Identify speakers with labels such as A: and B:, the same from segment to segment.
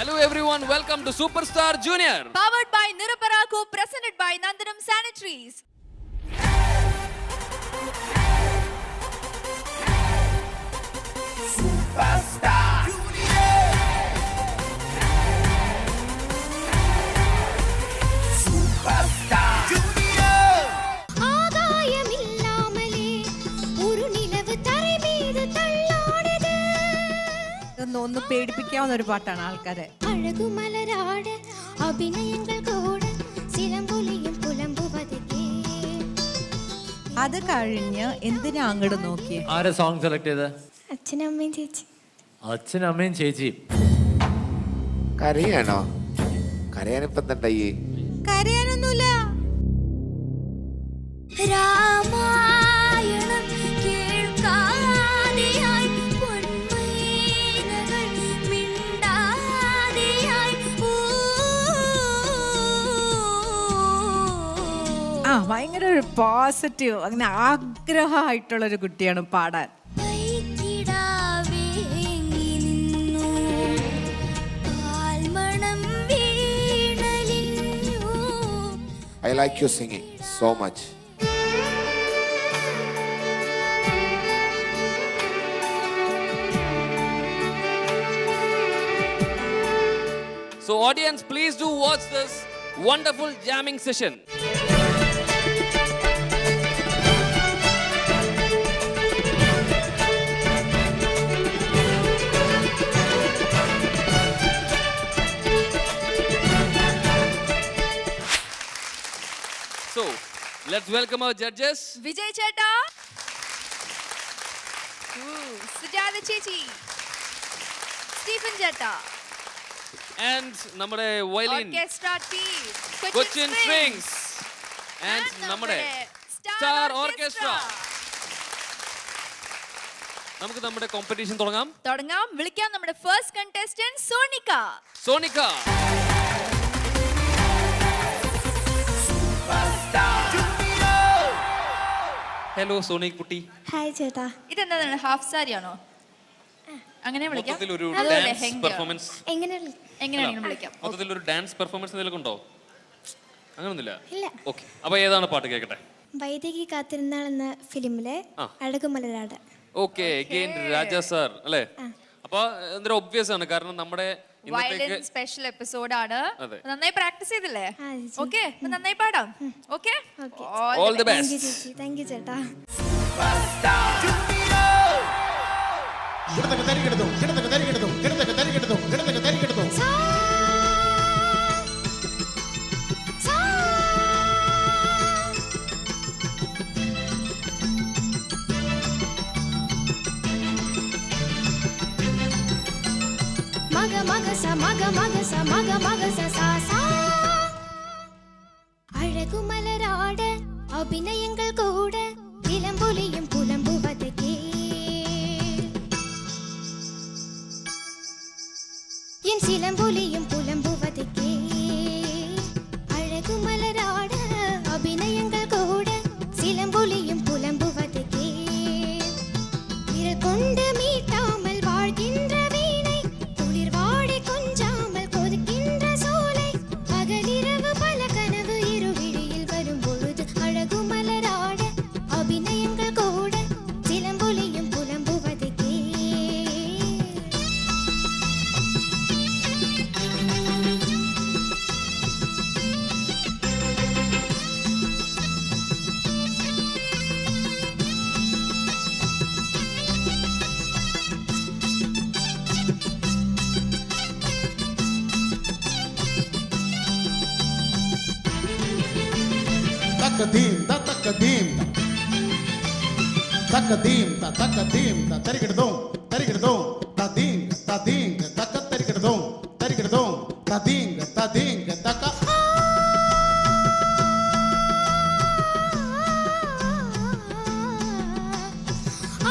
A: Hello everyone, welcome to Superstar Junior.
B: Powered by Niruparaku, presented by Nandanam Sanitaries.
C: Superstar Junior. Superstar Junior.
D: ആകായമില്ലാമലേ ഒരു നിലവ് തറമീത് തള്ളാടുത്.
E: ഒന്ന് പേടിപ്പിക്കാവുന്ന ഒരു പാട്ടാണ് ആൾക്കാരെ.
D: അഴകുമലരാട് അഭിനയങ്ങൾ കൂടെ സിലമ്പുലിയും പുലമ്പുവതേ.
E: അത് കഴിഞ്ഞ് എന്തിനാ അങ്ങോട്ട് നോക്കിയേ?
F: ആരെ സോങ് സെലക്ട് ചെയ്ത്?
D: അച്ഛനമ്മയും ചേച്ചി.
F: അച്ഛനും അമ്മയും ചേച്ചിയും.
C: കരയാണോ? കരയാനിപ്പം തണ്ടായി.
E: കരയാനൊന്നുമില്ല.
D: രാമായണം കേൾക്കാതെയായി പൊന്മൈനകൾ മിണ്ടാതെയായി.
E: ഭയങ്കര ഒരു പോസിറ്റീവ് അങ്ങനെ ആഗ്രഹമായിട്ടുള്ള ഒരു കുട്ടിയാണ് പാടാൻ.
C: I like you singing so much.
A: So audience, please do watch this wonderful jamming session. So, let's welcome our judges.
B: Vijay Chetta, Sujata Chechi, Stephen Chetta,
A: And നമ്മുടെ violin
B: Orchestra team,
A: Cochin Strings, and നമ്മുടെ Star Orchestra. നമുക്ക് നമ്മുടെ competition തുടങ്ങാം.
B: വിളിക്കാം നമ്മുടെ first contestant Sonika.
A: Hello Soni കുട്ടി.
D: Hi ചേട്ടാ.
B: ഇതെന്താണ് ഹാഫ് സാരി ആണോ? അങ്ങനെ വിളിക്കാം.
A: മൊത്തത്തിലൊരു
B: അതോ
A: ഡാൻസ്
B: ലെഹങ്ക?
A: പെർഫോമൻസ്.
B: എങ്ങനെയാണ് വിളിക്കാം?
A: മൊത്തത്തിലൊരു ഡാൻസ് പെർഫോമൻസ് എന്തെങ്കിലും ഉണ്ടോ? അങ്ങനൊന്നുമില്ല.
D: ഇല്ല.
A: ഓക്കെ, അപ്പോൾ ഏതാണ് പാട്ട് കേൾക്കട്ടെ?
D: വൈദേഹി കാത്തിരുന്നാൾ എന്ന ഫിലിമിലെ അഴകുമലരാട്.
A: ഓക്കെ, അഗൈൻ രാജാ സാർ അല്ലേ? അപ്പോൾ എന്തൊരു ഒബ്വിയസ് ആണ്, കാരണം നമ്മുടെ
B: വയലിൻ സ്പെഷ്യൽ എപ്പിസോഡാണ്.
A: അതെ.
B: നന്നായി പ്രാക്ടീസ് ചെയ്തില്ലേ?
D: ആ, ചേച്ചി.
B: ഓക്കെ, നന്നായി പാടാം. Okay,
A: all the
D: thank you
A: best.
D: ചേച്ചി. താങ്ക് യു ചേട്ടാ. മഗ മഗ സ മഗ മഗ സ മഗ മഗ സ സ സ. അഴകുമലരാട് അഭിനയങ്ങൾ കൂടെ വിലമ്പുലിയും പുലമ്പുവതേ. എൻ സിലമ്പുലിയും പുലമ്പുവതേ. അഴകുമലരാട് അഭിനയങ്ങൾ കൂടെ സിലമ്പുലിയും പുലമ്പുവതേ. വിരൽ കൊണ്ട് മീട്ടാமல் வாழ்கின்ற வீணை குளிர் வாடி கொஞ்சாமல் கொதிக்கின்ற சோலை பகலிரவு பல கனவு இருவிழியில் வரும் பொழுது அழகுமலராட அபிநயங்கள் கூட சிலம்பொலியும் புலம்புவதே.
G: Takadim, ta takadim, takadim, ta takadim, ta tarikadum, tarikadum, ta ding, taka tarikadum, ta ding, taka.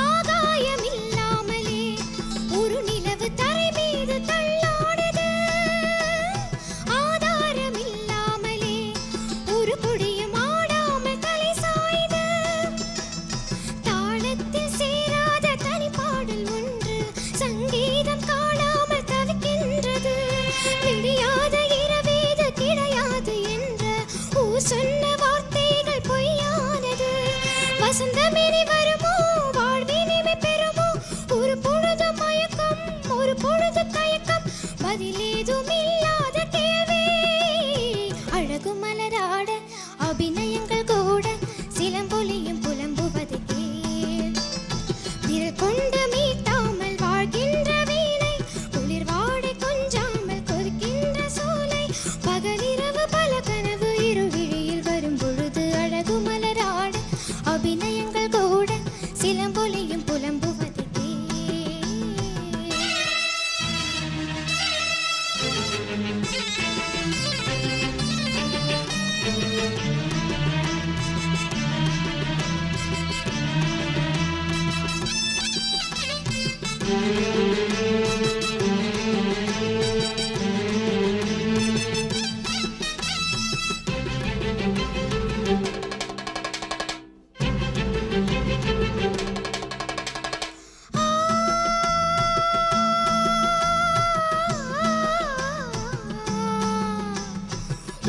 D: ஆகாயமில்லாமலே ஒரு நிலவு தரை மீது தள்ளாடுது. ஆதாரமில்லாமலே ஒரு கொடியும் ஆடாமல் தலை சாய்து. தாளத்தில் சேராத தனிப்பாடல்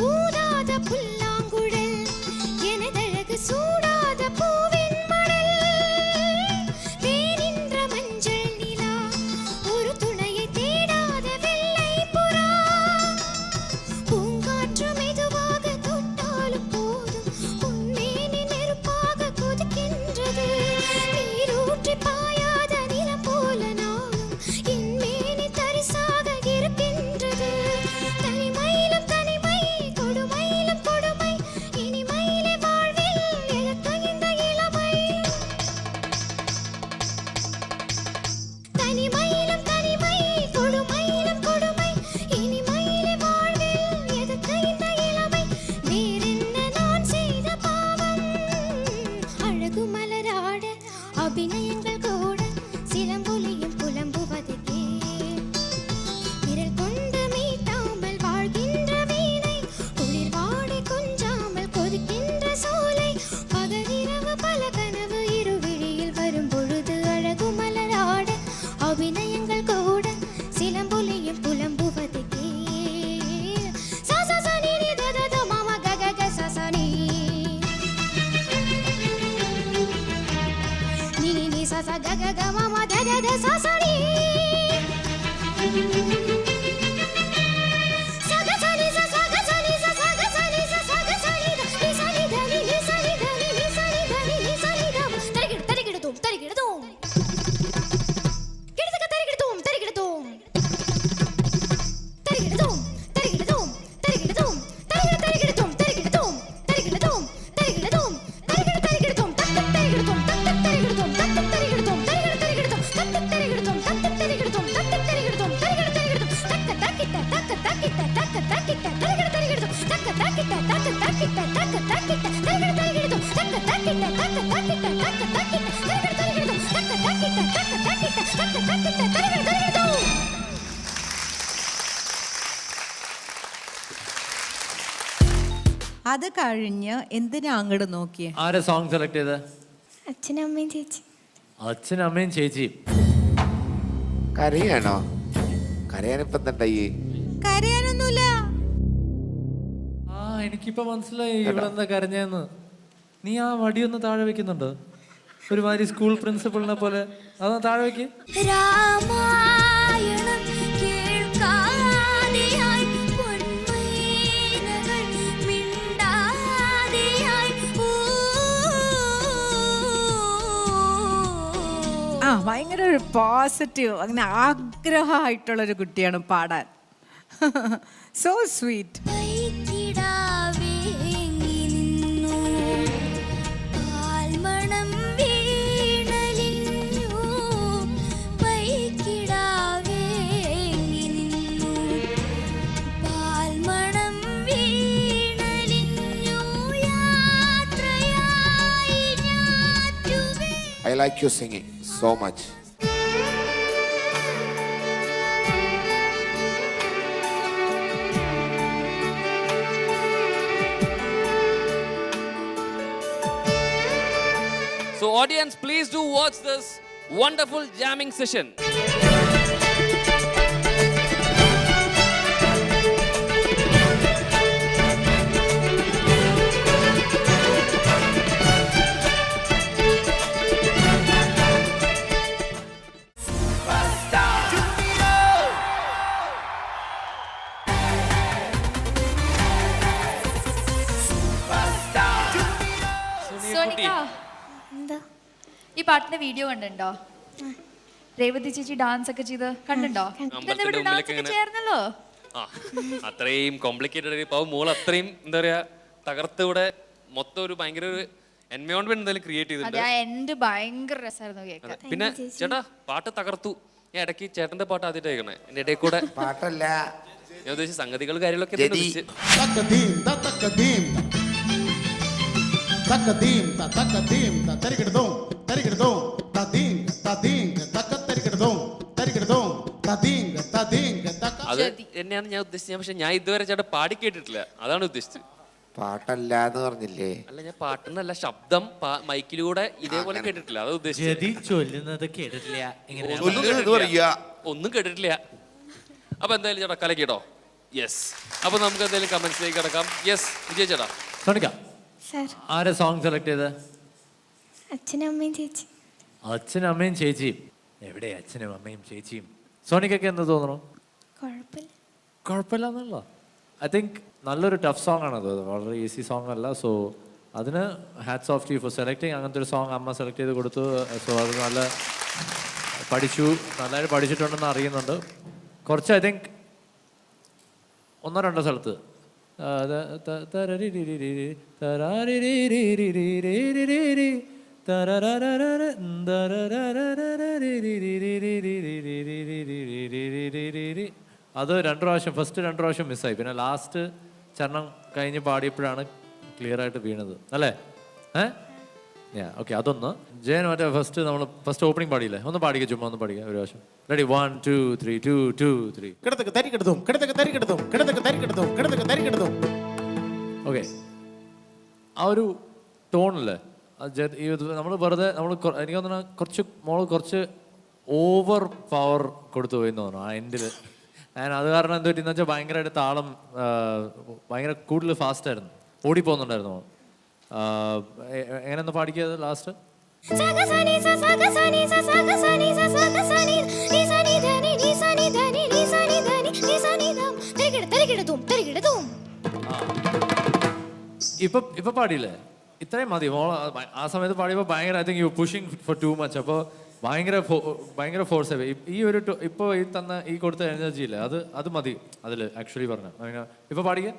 D: ஊதாத புல்லாங்குழல் எனதழகு சூடாத பூவின் மணல் தேனின்ற மஞ்சள் நிலா ஒரு துணையை தேடாத வெள்ளை புறா பூங்காற்று மெதுவாக தொட்டாலும் போதும் உன்மேனி நெருப்பாக கொதிக்கின்றது நீரூற்றி பாயாத நிலம் போல நானும் என்மேனி தரிசாக இருக்கின்றது தனிமையிலும் தனிமை கொடுமையிலும் கொடுமை இனிமையிலே வாழ்வில் எதற்ககிந்த இளமை தனிமையிலும் தனிமை கொடுமையிலும் கொடுமை இனிமையிலே வாழ்வில் எதற்ககிந்த இளமை வேறென்ன நான் செய்த பாவம் அழகு மலராட அபிநயங்கள் கூட சிலம்பொலியும் புலம்புவதற்கே விரல் கொண்டு மீட்டாமல் வாழ்கின்ற வீணை குளிர் வாடை கொஞ்சாமல் கொதிக்கின்ற சோலை பகலிரவு பல கனவு இருவிழியில் வரும் பொழுது அழகு மலராட அபிநயங்கள் கூட சிலம்பொலியும் புலம்புவதற்கே சா சா சா நீ நீ த த த மாமா க க க சா சா நீ நீ நீ நீ சா சா க க க மாமா த த த சா சா நீ சா க சா நீ சா சா க சா நீ சா சா க சா நீ சா சா க சா நீ த நீ சா நீ த நீ நீ சா நீ த நீ நீ சா நீ த நீ நீ சா நீ த தரிகிடு தரிகிடு கிடுதுக தரிகிடு தரிகிடு தரிகிடு தரிகிடு தரிகிடு தரிகிடு தரிகிடு தரிகிடு தரிகிடு தரிகிடு தக் தக் தரிகிடு தக் தக் தரிகிடு தக் தக் தரிகிடு தக் தக் தரிகிடு தக் தக் தரிகிடு தக் தக் தரிகிடு தக் தக் தரிகிடு தக் தரிகிடு தக் தக்கிட்ட தக் தக்கிட்ட தக் தக்கிட்ட தரிகிடு தரிகிடு தக் தக்கிட்ட தக் தக்கிட்ட தக் தக்கிட்ட தரிகிடு தரிகிடு தக் தக்கிட்ட தக் தக்கிட்ட தக் தக்கிட்ட தரிகிடு தரிகிடு தக் தக்கிட்ட தரிகிடு தரிகிடு
E: അത് കഴിഞ്ഞ് എന്തിനാ അങ്ങോട്ട് നോക്കിയേ?
F: ആരെ സോങ് സെലക്ട് ചെയ്തത്?
D: അച്ഛനും അമ്മയും ചേച്ചി.
F: അച്ഛനും അമ്മയും ചേച്ചിയും.
C: കരയാണോ? കരയാനിപ്പം എന്തായി?
E: കരയാനൊന്നുമില്ല.
F: ആ എനിക്കിപ്പോ മനസ്സിലായി ഇവളെന്താ കരഞ്ഞെന്ന്. നീ ആ വടിയൊന്ന് താഴെ വെക്കുന്നുണ്ടോ? ഒരുമാതിരി സ്കൂൾ പ്രിൻസിപ്പളിനെ പോലെ. അതൊന്ന് താഴെ വെക്ക്.
D: രാമായണം കേൾക്കാതെയായി പൊന്മൈനകൾ മിണ്ടാതെയായി
E: ആ ഭയങ്കര ഒരു പോസിറ്റീവ് അങ്ങനെ ആഗ്രഹമായിട്ടുള്ളൊരു കുട്ടിയാണ് പാടാൻ. So sweet.
C: I like your singing so much.
A: So audience, please do watch this wonderful jamming session.
B: Sonika,
D: എന്താ
B: ഈ പാട്ടിന്റെ വീഡിയോ കണ്ടിട്ടുണ്ടോ? രേവതി ചേച്ചി ഡാൻസ് ഒക്കെ ചെയ്ത് കണ്ടിട്ടുണ്ടോ?
A: അമ്പലത്തിന്റെ
B: ഡാൻസ്
A: മുമ്പിലൊക്കെ
B: ഒക്കെ
A: ഇങ്ങനെ.
B: ചേർന്നല്ലോ.
A: ആ അത്രയും കോംപ്ലിക്കേറ്റഡ് പാവം മോൾ അത്രയും എന്താ പറയാ തകർത്ത് ഇവിടെ മൊത്തം ഒരു ഭയങ്കര ഒരു എൻവയോൺമെന്റ് എന്തായാലും ക്രിയേറ്റ്
B: അതെ,
A: ചെയ്തിട്ടുണ്ട്.
B: ആ എൻഡ് ഭയങ്കര രസമായിരുന്നു കേൾക്കാൻ.
A: പിന്നെ ചേട്ടാ പാട്ട് തകർത്തു. ഞാൻ ഇടയ്ക്ക് ചേട്ടന്റെ പാട്ട് ആദ്യമായിട്ട് കേൾക്കണേ. എന്റെ ഇടയിൽ കൂടെ
C: പാട്ടല്ല,
A: ഞാൻ ഉദ്ദേശിച്ച സംഗതികൾ കാര്യങ്ങളൊക്കെ
C: ജതി.
G: തക്കതീം തക്കതീം തക്കതീം തക്കതീം തരികിടതും തരികിടതും തദീം തദീം തക്കത്തരികിടതും
A: തന്നെയാണ് ഞാൻ ഉദ്ദേശിച്ചത്. പക്ഷെ ഞാൻ ഇതുവരെ ചേട്ടാ പാടി കേട്ടിട്ടില്ല, അതാണ് ഉദ്ദേശിച്ചത്.
C: പാട്ടല്ല എന്ന് പറഞ്ഞില്ലേ?
A: അല്ല, ഞാൻ പാട്ടെന്നല്ല, ശബ്ദം മൈക്കിലൂടെ ഇതേപോലെ കേട്ടിട്ടില്ല, അതാ ഉദ്ദേശിച്ചത്.
F: ചൊല്ലുന്നത് കേട്ടിട്ടില്ല,
A: ഒന്നും കേട്ടിട്ടില്ല. അപ്പൊ എന്തായാലും ചേട്ടാ കലക്കിട്ടോ. യെസ്. അപ്പൊ നമുക്ക് എന്തായാലും കമന്റ്സിലേക്ക് കിടക്കാം. യെസ്, വിജയ് ചേട്ടാ.
F: സോണിക്ക,
D: സാർ
F: ആരെ സോങ് സെലക്ട് ചെയ്ത്?
D: അച്ഛനും അമ്മയും ചേച്ചി.
F: അച്ഛനും അമ്മയും ചേച്ചിയും. എവിടെ അച്ഛനും അമ്മയും ചേച്ചിയും? സോണിക്കൊക്കെ എന്ത് തോന്നുന്നു?
D: കുഴപ്പമില്ല.
F: കുഴപ്പമില്ല. ഐ തിങ്ക് നല്ലൊരു ടഫ് സോങ് ആണത്, വളരെ ഈസി സോങ് അല്ല. സോ അതിന് hats of two four selecting. അങ്ങനത്തെ ഒരു സോങ് അമ്മ സെലക്ട് ചെയ്ത് കൊടുത്തു. സോ അത് നല്ല നല്ലതായിട്ട് പഠിച്ചിട്ടുണ്ടെന്ന് അറിയുന്നുണ്ട്. കുറച്ച് ഐ തിങ്ക് 1-2 സ്ഥലത്ത് അത് 2 പ്രാവശ്യം, ഫസ്റ്റ് 2 പ്രാവശ്യം മിസ്സായി. പിന്നെ ലാസ്റ്റ് ചരണം കഴിഞ്ഞ് പാടിയപ്പോഴാണ് ക്ലിയർ ആയിട്ട് വീണത് അല്ലേ? ഓക്കെ, അതൊന്ന്. ജയൻ മറ്റേ ഫസ്റ്റ് ഓപ്പണിംഗ് പാടിയില്ലേ? ഒന്ന് പാടിക്കുക, ചുമ്മാ ഒന്ന് പാടിക്കുക ഒരു പ്രാവശ്യം. റെഡി, 1 2 3 2 2 3.
G: കിടത്തക്ക് തരിക്കെടുത്തും കിടത്തക്ക് തരിക്കെടുത്തും കിടത്തക്ക് തരിക്കെടുത്തും കിടത്തക്ക് തരിക്കെടുത്തും.
F: ഓക്കെ, ആ ഒരു ടോണില്ലേ നമ്മൾ വെറുതെ എനിക്ക് തോന്നുന്നു കുറച്ച് ഓവർ പവർ കൊടുത്തു പോയി എന്ന് തോന്നുന്നു ആ എൻഡിൽ. അത് കാരണം എന്ത് പറ്റിയെന്ന് വെച്ചാൽ ഭയങ്കരമായിട്ട് താളം ഭയങ്കര കൂടുതൽ ഫാസ്റ്റ് ആയിരുന്നു, ഓടിപ്പോകുന്നുണ്ടായിരുന്നു. എങ്ങനെയൊന്ന് പാടിക്കത് ലാസ്റ്റ്? ഇപ്പൊ പാടിയില്ലേ? ഇത്രയും മതി. ആ സമയത്ത് പാടിയപ്പോൾ ഭയങ്കര I think you pushing for too much. അപ്പോൾ ഭയങ്കര ഫോഴ്സ് ആയി. ഇപ്പോൾ ഈ കൊടുത്ത എനർജി ഇല്ല, അത് മതി അതിൽ ആക്ച്വലി പറഞ്ഞ. ഇപ്പൊ പാടിക്കുക.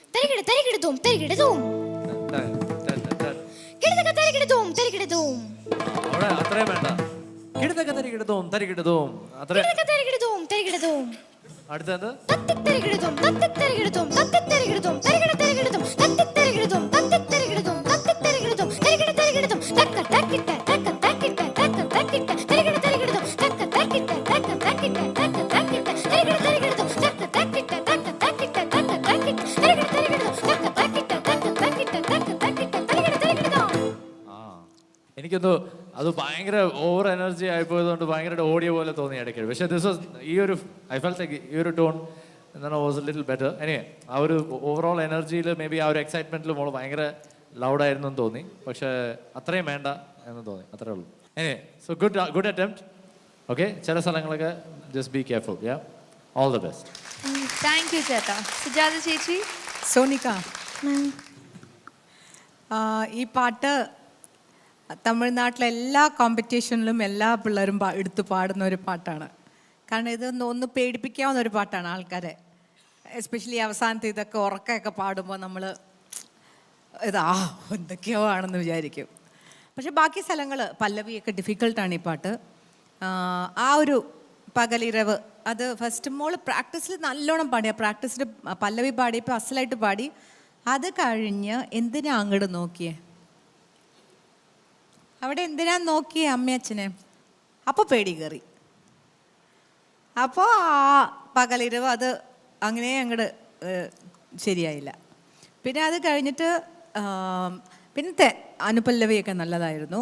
F: അവിടെ അത്രയും വേണ്ട. കിടത്തൊക്കെ തരികിടതും തരികിടതും അത്രയും. അടുത്തത് എനിക്കൊന്ന് അത് ഭയങ്കര ഓവർ എനർജി ആയിപ്പോയതുകൊണ്ട് ഭയങ്കര ഓടിയ പോലെ തോന്നി ഇടയ്ക്ക്. പക്ഷേ ഐ ഫെൽറ്റ് ലൈക്ക് ഈ ഒരു ടോൺ എന്താണ് was A little better. Anyway, ആ ഒരു ഓവറോൾ എനർജിയിൽ മേ ബി ആ ഒരു എക്സൈറ്റ്മെന്റിൽ മോള് ഭയങ്കര ലൗഡായിരുന്നു എന്ന് തോന്നി. പക്ഷേ അത്രയും വേണ്ട എന്ന് തോന്നി, അത്രേ ഉള്ളൂ. Anyway, so good attempt. Okay, ചില സ്ഥലങ്ങളൊക്കെ just be careful. Yeah, all the best.
B: Thank you ചേട്ടാ. സുജാത ചേച്ചി.
E: സോണിക്ക, ഈ പാട്ട് തമിഴ്നാട്ടിലെ എല്ലാ കോമ്പറ്റീഷനിലും എല്ലാ പിള്ളേരും എടുത്ത് പാടുന്ന ഒരു പാട്ടാണ്. കാരണം ഒന്ന് പേടിപ്പിക്കാവുന്ന ഒരു പാട്ടാണ് ആൾക്കാരെ. എസ്പെഷ്യലി അവസാനത്തെ ഇതൊക്കെ ഉറക്കമൊക്കെ പാടുമ്പോൾ നമ്മൾ എന്തൊക്കെയോ ആണെന്ന് വിചാരിക്കും. പക്ഷെ ബാക്കി സ്ഥലങ്ങൾ പല്ലവിയൊക്കെ ഡിഫിക്കൽട്ടാണ് ഈ പാട്ട്. ആ ഒരു പകലിരവ് അത് ഫസ്റ്റ് മോള് പ്രാക്ടീസിൽ നല്ലോണം പാടിയ, പ്രാക്ടീസിൽ പല്ലവി പാടിയപ്പോൾ അസലായിട്ട് പാടി. അത് കഴിഞ്ഞ് എന്തിനാ അങ്ങോട്ട് നോക്കിയേ? അവിടെ എന്തിനാ നോക്കിയേ അമ്മയച്ഛനെ? അപ്പോൾ പേടി കയറി. അപ്പോൾ ആ പകലിരവ് അത് അങ്ങനെ അങ്ങോട്ട് ശരിയായില്ല. പിന്നെ അത് കഴിഞ്ഞിട്ട് പിന്നത്തെ അനുപല്ലവിയൊക്കെ നല്ലതായിരുന്നു.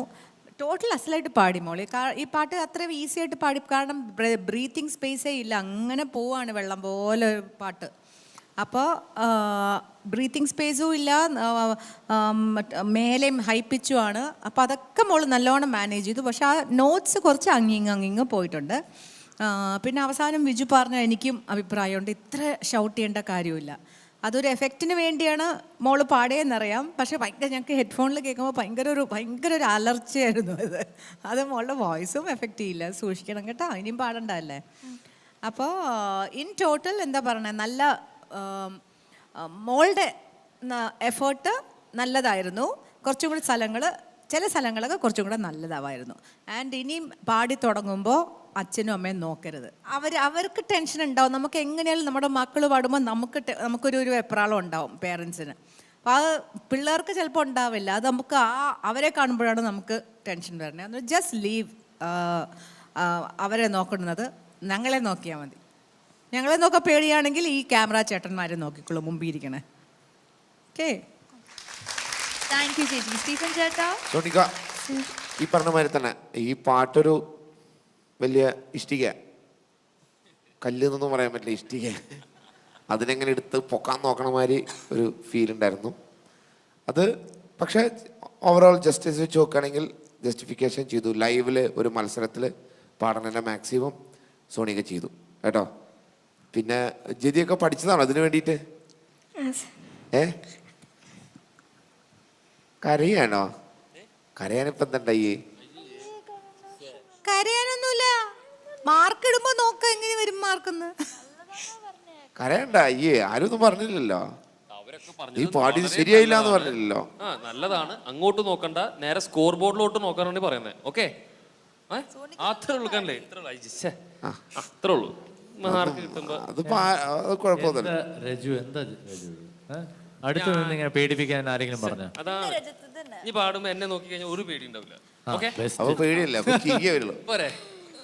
E: ടോട്ടൽ അസലായിട്ട് പാടി മോളി. ഈ പാട്ട് അത്ര ഈസി ആയിട്ട് പാടി, കാരണം ബ്രീത്തിങ് സ്പേസേ ഇല്ല, അങ്ങനെ പോവാണ് വെള്ളം പോലെ പാട്ട്. അപ്പോൾ ബ്രീത്തിങ് സ്പേസും ഇല്ല, മേലെയും ഹൈ പിച്ചുമാണ്. അപ്പോൾ അതൊക്കെ മോള് നല്ലോണം മാനേജ് ചെയ്തു. പക്ഷെ ആ നോട്ട്സ് കുറച്ച് അങ്ങിങ്ങ് പോയിട്ടുണ്ട്. പിന്നെ അവസാനം വിജു പറഞ്ഞ എനിക്കും അഭിപ്രായമുണ്ട്, ഇത്ര ഷൗട്ട് ചെയ്യേണ്ട കാര്യമില്ല. അതൊരു എഫക്റ്റിന് വേണ്ടിയാണ് മോള് പാടിയെന്നറിയാം. പക്ഷെ ഞങ്ങൾക്ക് ഹെഡ്ഫോണിൽ കേൾക്കുമ്പോൾ ഭയങ്കര ഒരു അലർച്ചയായിരുന്നു അത് മോളുടെ വോയിസും എഫക്റ്റ് ചെയ്യില്ല. സൂക്ഷിക്കണം കേട്ടോ, ഇനിയും പാടണ്ടല്ലേ. അപ്പോൾ ഇൻ ടോട്ടൽ എന്താ പറയുന്നത്, നല്ല മോളുടെ എഫേർട്ട് നല്ലതായിരുന്നു. കുറച്ചും കൂടി ചില സ്ഥലങ്ങളൊക്കെ കുറച്ചും കൂടെ നല്ലതാവായിരുന്നു. ആൻഡ് ഇനിയും പാടി തുടങ്ങുമ്പോൾ അച്ഛനും അമ്മയും നോക്കരുത്. അവർക്ക് ടെൻഷൻ ഉണ്ടാവും. നമുക്ക് എങ്ങനെയാലും നമ്മുടെ മക്കൾ പാടുമ്പോൾ നമുക്കൊരു വെപ്രാളം ഉണ്ടാവും പേരൻസിന്. അപ്പോൾ അത് പിള്ളേർക്ക് ചിലപ്പോൾ ഉണ്ടാവില്ല. അത് നമുക്ക് അവരെ കാണുമ്പോഴാണ് നമുക്ക് ടെൻഷൻ വരുന്നത്. ജസ്റ്റ് ലീവ് അവരെ നോക്കുന്നത്, ഞങ്ങളെ നോക്കിയാൽ മതി. ഞങ്ങളെ നോക്കാൻ പേടിയാണെങ്കിൽ ഈ ക്യാമറ ചേട്ടന്മാരെ നോക്കിക്കോളൂ മുമ്പിൽ ഇരിക്കണേ. ഓക്കെ,
B: താങ്ക് യു ചേച്ചി. സ്റ്റീഫൻ ചേട്ടാ.
C: സോണിക, ഈ പറഞ്ഞ മാതിരി തന്നെ ഈ പാട്ടൊരു വലിയ ഇഷ്ടിക, കല്ലെന്നൊന്നും പറയാൻ പറ്റില്ല, ഇഷ്ടിക, അതിനെങ്ങനെ എടുത്ത് പൊക്കാൻ നോക്കണ മാതിരി ഒരു ഫീൽ ഉണ്ടായിരുന്നു. അത് പക്ഷേ ഓവറോൾ ജസ്റ്റിസ് വെച്ച് നോക്കുകയാണെങ്കിൽ ജസ്റ്റിഫിക്കേഷൻ ചെയ്തു. ലൈവിൽ ഒരു മത്സരത്തിൽ പാടണേൻ്റെ മാക്സിമം സോണിക ചെയ്തു കേട്ടോ. പിന്നെ ജതിയൊക്കെ പഠിച്ചതാണോ അതിന് വേണ്ടിയിട്ട്? കരയാണോ? കരയാനിപ്പം എന്തായി?
E: കരയാനൊന്നുമില്ല, മാർക്ക് ഇടുമ്പോ നോക്ക എങ്ങനെ വരും മാർക്കെന്ന്.
C: കരയണ്ട, ആരും ഒന്നും പറഞ്ഞില്ലല്ലോ. ഈ പാടി ശരിയായില്ല എന്ന് പറഞ്ഞില്ലല്ലോ.
A: നല്ലതാണ്, അങ്ങോട്ട് നോക്കണ്ട, നേരെ സ്കോർ ബോർഡിലോട്ട് നോക്കാനാണ് പറയുന്നത്. ഓക്കെ, അത്രേ ഉള്ളൂ കണ്ടേ, അത്രേ ഉള്ളൂ. മാർക്ക് കിട്ടുമ്പോ
C: അത് കുഴപ്പമൊന്നുമില്ല.
F: രജു എന്താ രജു അടുത്ത് നിന്ന് ഇങ്ങനെ പേടിപ്പിക്കാൻ ആരെങ്കിലും പറഞ്ഞോ?
A: അതാണ് നീ പാടുമ്പോ എന്നെ നോക്കി കഴിഞ്ഞാൽ ഒരു പേടി ഉണ്ടാവില്ല. ഓക്കെ,
C: അപ്പൊ പേടിയല്ല, ചിരിക്കേ വരുള്ളൂ.
A: പോരെ?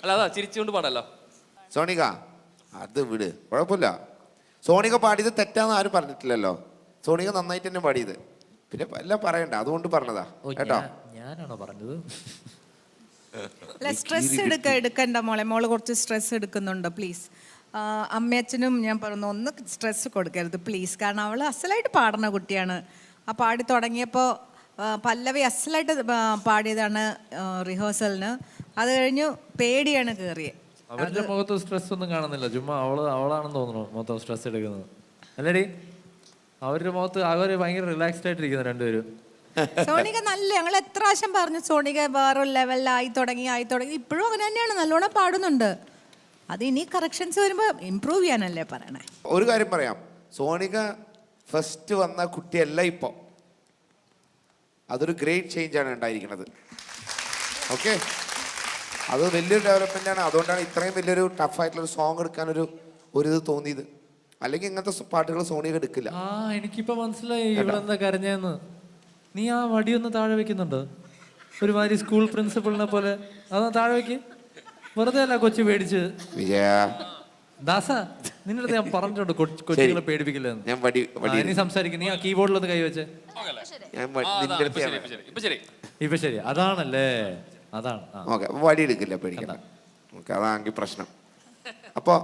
A: അല്ല, അതാ ചിരിച്ചുകൊണ്ട് പാടല്ലോ.
C: സോണിക അത് വിട്, കുഴപ്പമില്ല. സോണിക പാടിയത് തെറ്റാന്ന് ആരും പറഞ്ഞിട്ടില്ലല്ലോ. സോണിക നന്നായിട്ട് തന്നെ പാടിയത്, പിന്നെ എല്ലാം പറയണ്ട, അതുകൊണ്ട് പറഞ്ഞതാ കേട്ടോ.
F: ഞാനാണോ പറഞ്ഞത്?
E: സ്ട്രെസ് എടുക്കണ്ട മോളെ, മോള് കുറച്ച് സ്ട്രെസ് എടുക്കുന്നുണ്ടോ പ്ലീസ്. അമ്മയച്ഛനും ഞാൻ പറഞ്ഞു ഒന്ന് സ്ട്രെസ് കൊടുക്കരുത് പ്ലീസ്, കാരണം അവൾ അസലായിട്ട് പാടുന്ന കുട്ടിയാണ്. ആ പാടി തുടങ്ങിയപ്പോൾ പല്ലവി അസലായിട്ട് പാടിയതാണ് റിഹേഴ്സലിന്. അത് കഴിഞ്ഞു പേടിയാണ് കയറിയത്.
F: അവരുടെ മുഖത്ത് സ്ട്രെസ് ഒന്നും കാണുന്നില്ല, ചുമ്മാ അവളാണെന്ന് തോന്നുന്നു മൊത്തം സ്ട്രെസ് എടുക്കുന്നത്. അല്ലേടി, അവരുടെ മുഖത്ത് അവര് ഭയങ്കര റിലാക്സ്ഡ് ആയിട്ടിരിക്കുന്നു രണ്ടുപേരും.
E: സോണിക നല്ല, ഞങ്ങൾ എത്ര പ്രാവശ്യം പറഞ്ഞു സോണിക വേറൊരു ലെവലിലായി തുടങ്ങി ഇപ്പോഴും അങ്ങനെ തന്നെയാണ്, നല്ലോണം പാടുന്നുണ്ട്. അത് ഇനി കറക്ഷൻസ് വരുമ്പോൾ ഇമ്പ്രൂവ് ചെയ്യാനല്ലേ പറയണേ.
C: ഒരു കാര്യം പറയാം, സോണിക ഫസ്റ്റ് വന്ന കുട്ടിയല്ല ഇപ്പോൾ. അതൊരു ഗ്രേറ്റ് ചേഞ്ച് ആണ് ഉണ്ടായിരിക്കുന്നത്. ഓക്കെ, അത് വലിയൊരു ഡെവലപ്മെൻ്റ് ആണ്. അതുകൊണ്ടാണ് ഇത്രയും വലിയൊരു ടഫായിട്ടുള്ളൊരു സോങ് എടുക്കാനൊരു ഇത് തോന്നിയത്. അല്ലെങ്കിൽ ഇങ്ങനത്തെ പാട്ടുകൾ സോണിക എടുക്കില്ല.
F: എനിക്കിപ്പോ മനസ്സിലായി ഇവളെന്താ കരഞ്ഞെന്ന്. നീ ആ വടിയൊന്ന് താഴെ വെക്കുന്നുണ്ടോ? ഒരുമാതിരി സ്കൂൾ പ്രിൻസിപ്പളിനെ പോലെ അതൊന്ന് താഴെ വെക്ക്. വെറുതെ അല്ല കൊച്ചു പേടിച്ച്.
C: വിജയ
F: ദാസ, നിന്നടുത്ത് ഞാൻ പറഞ്ഞിട്ടുണ്ട് കൊച്ചുകളെ പേടിപ്പിക്കില്ലെന്ന്.
C: ഞാൻ വടി
F: നീ സംസാരിക്കും, നീ ആ കീബോർഡിലൊന്ന് കൈവച്ച്. ഇപ്പൊ ശരി, അതാണല്ലേ, അതാണ്.
C: ഓക്കെ, അപ്പോൾ വടി എടുക്കില്ല, പേടിക്കണ്ട. ഓക്കെ, അതാണെങ്കിൽ പ്രശ്നം. അപ്പോൾ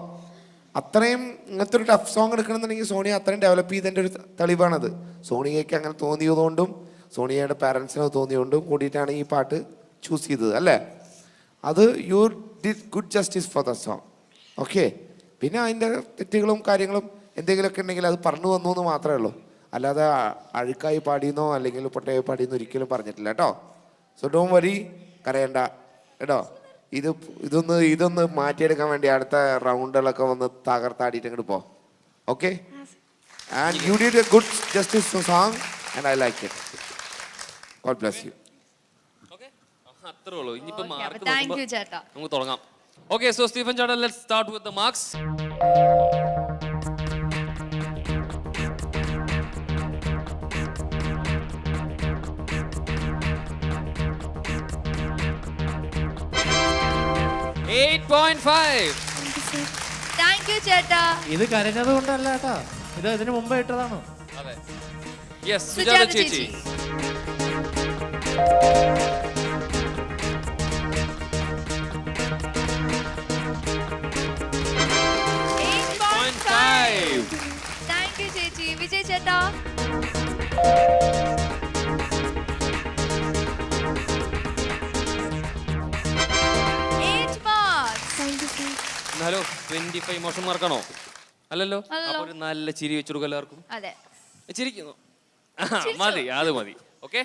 C: അത്രയും ഇങ്ങനത്തെ ഒരു ടഫ് സോങ് എടുക്കണമെന്നുണ്ടെങ്കിൽ സോണിയ അത്രയും ഡെവലപ്പ് ചെയ്തതിൻ്റെ ഒരു തെളിവാണത്. സോണിയയ്ക്ക് അങ്ങനെ തോന്നിയതുകൊണ്ടും സോണിയയുടെ പാരൻസിന് തോന്നിയതുകൊണ്ടും കൂടിയിട്ടാണ് ഈ പാട്ട് ചൂസ് ചെയ്തത് അല്ലേ. അത് you did good justice for the song. Okay, പിന്നെ അതിൻ്റെ തെറ്റുകളും കാര്യങ്ങളും എന്തെങ്കിലുമൊക്കെ ഉണ്ടെങ്കിൽ അത് പറഞ്ഞു വന്നു എന്ന് മാത്രമേ ഉള്ളൂ. അല്ലാതെ അഴുക്കായി പാടിയെന്നോ അല്ലെങ്കിൽ പൊട്ടയായി പാടിയെന്നോ ഒരിക്കലും പറഞ്ഞിട്ടില്ല കേട്ടോ. സോ ഡോണ്ട് വരി, കരയണ്ട കേട്ടോ. ഇതൊന്ന് മാറ്റിയെടുക്കാൻ വേണ്ടി അടുത്ത റൗണ്ടുകളൊക്കെ വന്ന് തകർത്താടിയിട്ട് ഇങ്ങോട്ട് പോ. Okay, and you did a good justice to song and I like it. God bless you.
A: അത്രേ ഉള്ളൂ. ഇനിയിപ്പോ മാർക്ക്
B: താങ്ക് യു ചേട്ടാ.
A: നമുക്ക് തുടങ്ങാം. ഓക്കെ, സോ സ്റ്റീഫൻ ചേട്ടാ, let's start with the marks.
B: Thank you ചേട്ടാ.
F: ഇത് കരഞ്ഞത് കൊണ്ടല്ല കേട്ടാ, ഇത് ഇതിന് മുമ്പേ ഇട്ടതാണ്.
A: അതെ, യെസ്, സുജാത ചേച്ചി.
B: താങ്ക് യു ചേച്ചി. വിജയ് ചേട്ടാ.
A: ഹലോ, 25 മോശം മാർക്കാണോ? അല്ലല്ലോ. അപ്പൊ ഒരു നല്ല ചിരി വെച്ചെടുക്കും എല്ലാവർക്കും.
B: അതെ,
A: ചിരിക്കുന്നു. മതി, അത് മതി. ഓക്കെ,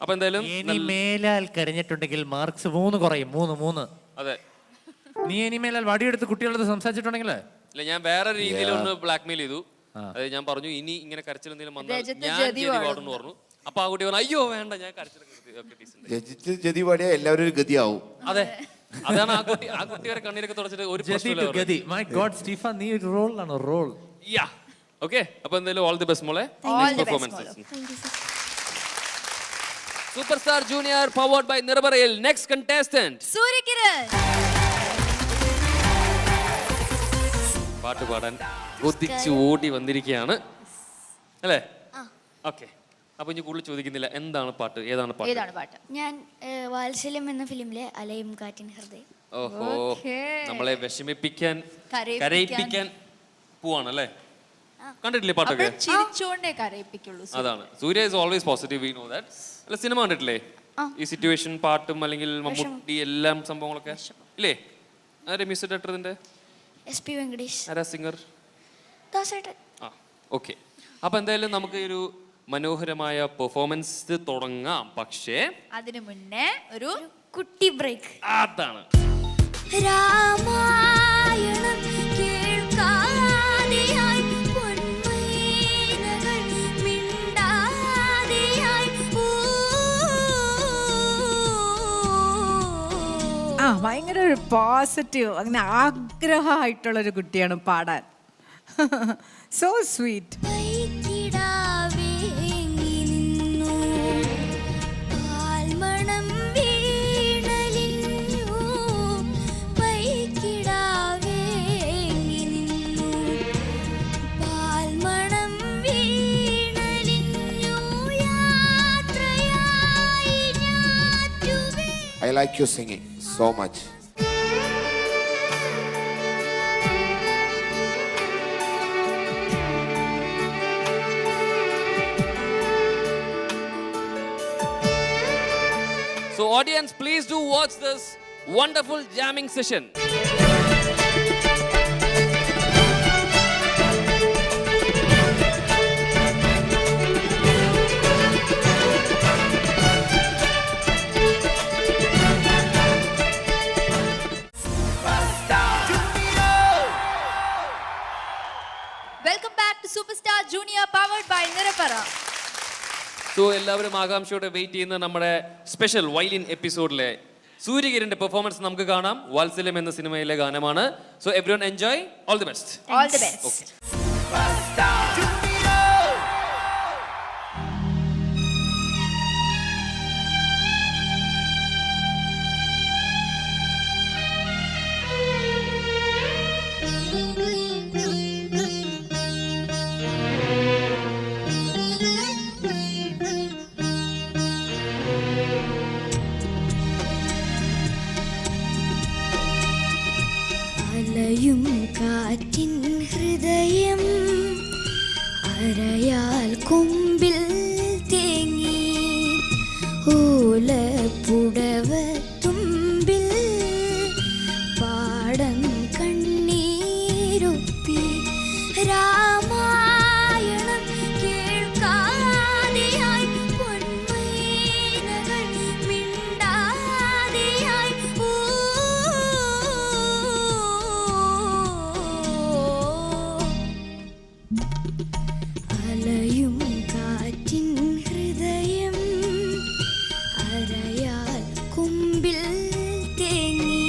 A: അപ്പൊ എന്തായാലും
F: ഇനി മേലാൽ കരഞ്ഞിട്ടുണ്ടെങ്കിൽ മാർക്സ് 3 കുറയും. 3.
A: അതെ,
F: നീ ഇനി മേലാൽ വടിയെടുത്ത് കുട്ടികളടുത്ത് സംസാരിച്ചിട്ടുണ്ടെങ്കിലേ
A: ഇല്ല, ഞാൻ വേറെ രീതിയിൽ ഒന്ന് ബ്ലാക്ക് മെയിൽ ചെയ്തു. അതായത് ഞാൻ പറഞ്ഞു ഇനി ഇങ്ങനെ കരച്ചിൽ എന്തെങ്കിലും വന്നാൽ ഞാൻ പാടുന്നു പറഞ്ഞു. അപ്പൊ ആ കുട്ടി പറഞ്ഞു അയ്യോ വേണ്ട, ഞാൻ കരച്ചിലൊക്കെ
C: ജതി പാടിയ എല്ലാവരും ഒരു ഗതിയാവും.
A: അതെ, അതാണ് ആ കുട്ടി വരെ കണ്ണീരൊക്കെ തുടച്ചിട്ട് ഒരു
F: ഗതി. മൈ ഗോഡ് സ്റ്റീഫൻ, നീ ഒരു റോളാണോ? റോൾ.
A: യാ, ഓക്കെ. അപ്പൊ എന്തായാലും ഓൾ ദി ബെസ്റ്റ് മോളെ. Performance Superstar Junior powered by നിർഭരയിൽ. Next contestant
B: Suryakiran.
A: പാട്ട് പാടാൻ കൊതിച്ച് ഓടി വന്നിരിക്കുകയാണ് അല്ലേ? ഓക്കെ, അപ്പൊ ഇനി കൂടുതൽ ചോദിക്കുന്നില്ല. എന്താണ് പാട്ട്? ഏതാണ് പാട്ട്?
B: ഏതാണ് പാട്ട്?
D: ഞാൻ വാത്സല്യം എന്ന ഫിലിമിലെ അലയും കാറ്റിൻ ഹൃദയം.
A: ഓഹോ,
B: Okay.
A: നമ്മളെ വിഷമിപ്പിക്കാൻ
B: കരയിപ്പിക്കാൻ.
A: കരയിപ്പിക്കാൻ പോവാണല്ലേ? കണ്ടിട്ടില്ലേ പാട്ടൊക്കെ?
B: അപ്പോൾ ചിരിച്ചോണ്ടേ കരയിപ്പിക്കുള്ളൂ.
A: അതാണ്, Surya is always positive, we know that. അല്ല, സിനിമ കണ്ടിട്ടില്ലേ? ഈ സിറ്റുവേഷൻ പാട്ടും അല്ലെങ്കിൽ മമ്മൂട്ടി എല്ലാം സംഭവങ്ങളൊക്കെ ഇല്ലേ? ആരെ മ്യൂസിക് ഡയറക്ടർ ഇതിന്റെ?
D: SP വെങ്കടേഷ്.
A: ആരാ സിംഗർ?
D: ദാസേട്ടൻ.
A: ആ, ഓക്കെ. അപ്പൊ എന്തായാലും നമുക്ക് ഈ ഒരു മനോഹരമായ പെർഫോമൻസ് തുടങ്ങാം. പക്ഷേ
B: അതിനു മുന്നേ ഒരു
D: കുട്ടി ബ്രേക്ക്.
A: അതാണ്
D: രാമായണം കേൾക്കാതെയായി പൊന്മൈനകൾ മിണ്ടാതെയായി
E: ഭയങ്കര ഒരു പോസിറ്റീവ്, അങ്ങനെ ആഗ്രഹമായിട്ടുള്ളൊരു കുട്ടിയാണ് പാടാൻ. So sweet.
C: I like you singing so much.
A: So audience, please do watch this wonderful jamming session.
B: Welcome back to Superstar Junior powered by Nirapara.
A: So എല്ലാവരും ആകാംക്ഷയോടെ വെയിറ്റ് ചെയ്യുന്ന നമ്മുടെ സ്പെഷ്യൽ വയലിൻ എപ്പിസോഡിലെ സൂര്യകിരന്റെ പെർഫോമൻസ് നമുക്ക് കാണാം. വാത്സല്യം എന്ന സിനിമയിലെ ഗാനമാണ്. So everyone enjoy. All the best.
B: All the best.
D: അലയും കാറ്റിൻ ഹൃദയം അരയാൽ കൊമ്പിൽ തേങ്ങി ഓലപ്പുടവ തുമ്പിൽ പാടം കണ്ണീരൊപ്പി രാമായണം കേൾക്കാതെയായി പൊന്മൈനകൾ മിണ്ടാതെയായി അലയും കാറ്റിൻ ഹൃദയം അരയാൽ കൊമ്പിൽ തേങ്ങി.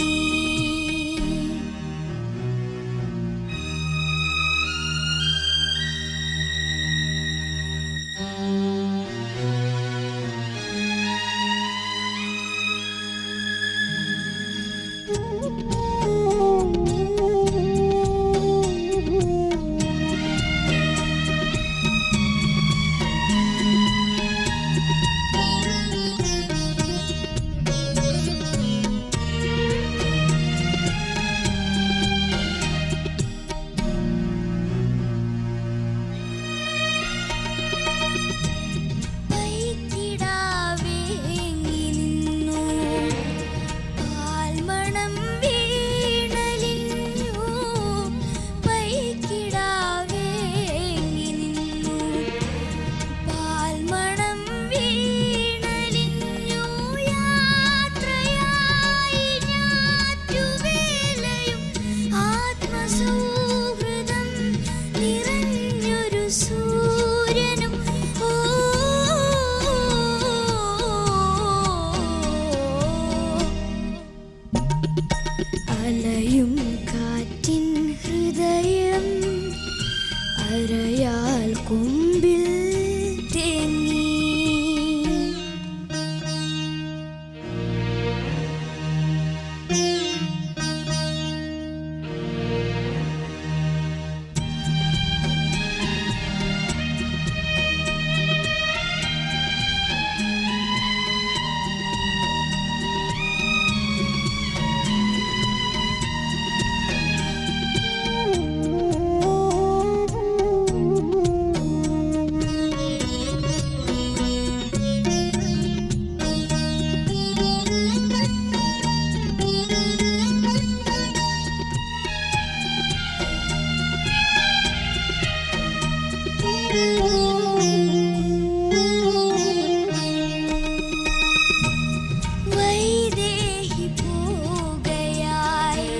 D: वैदेही പോകയായി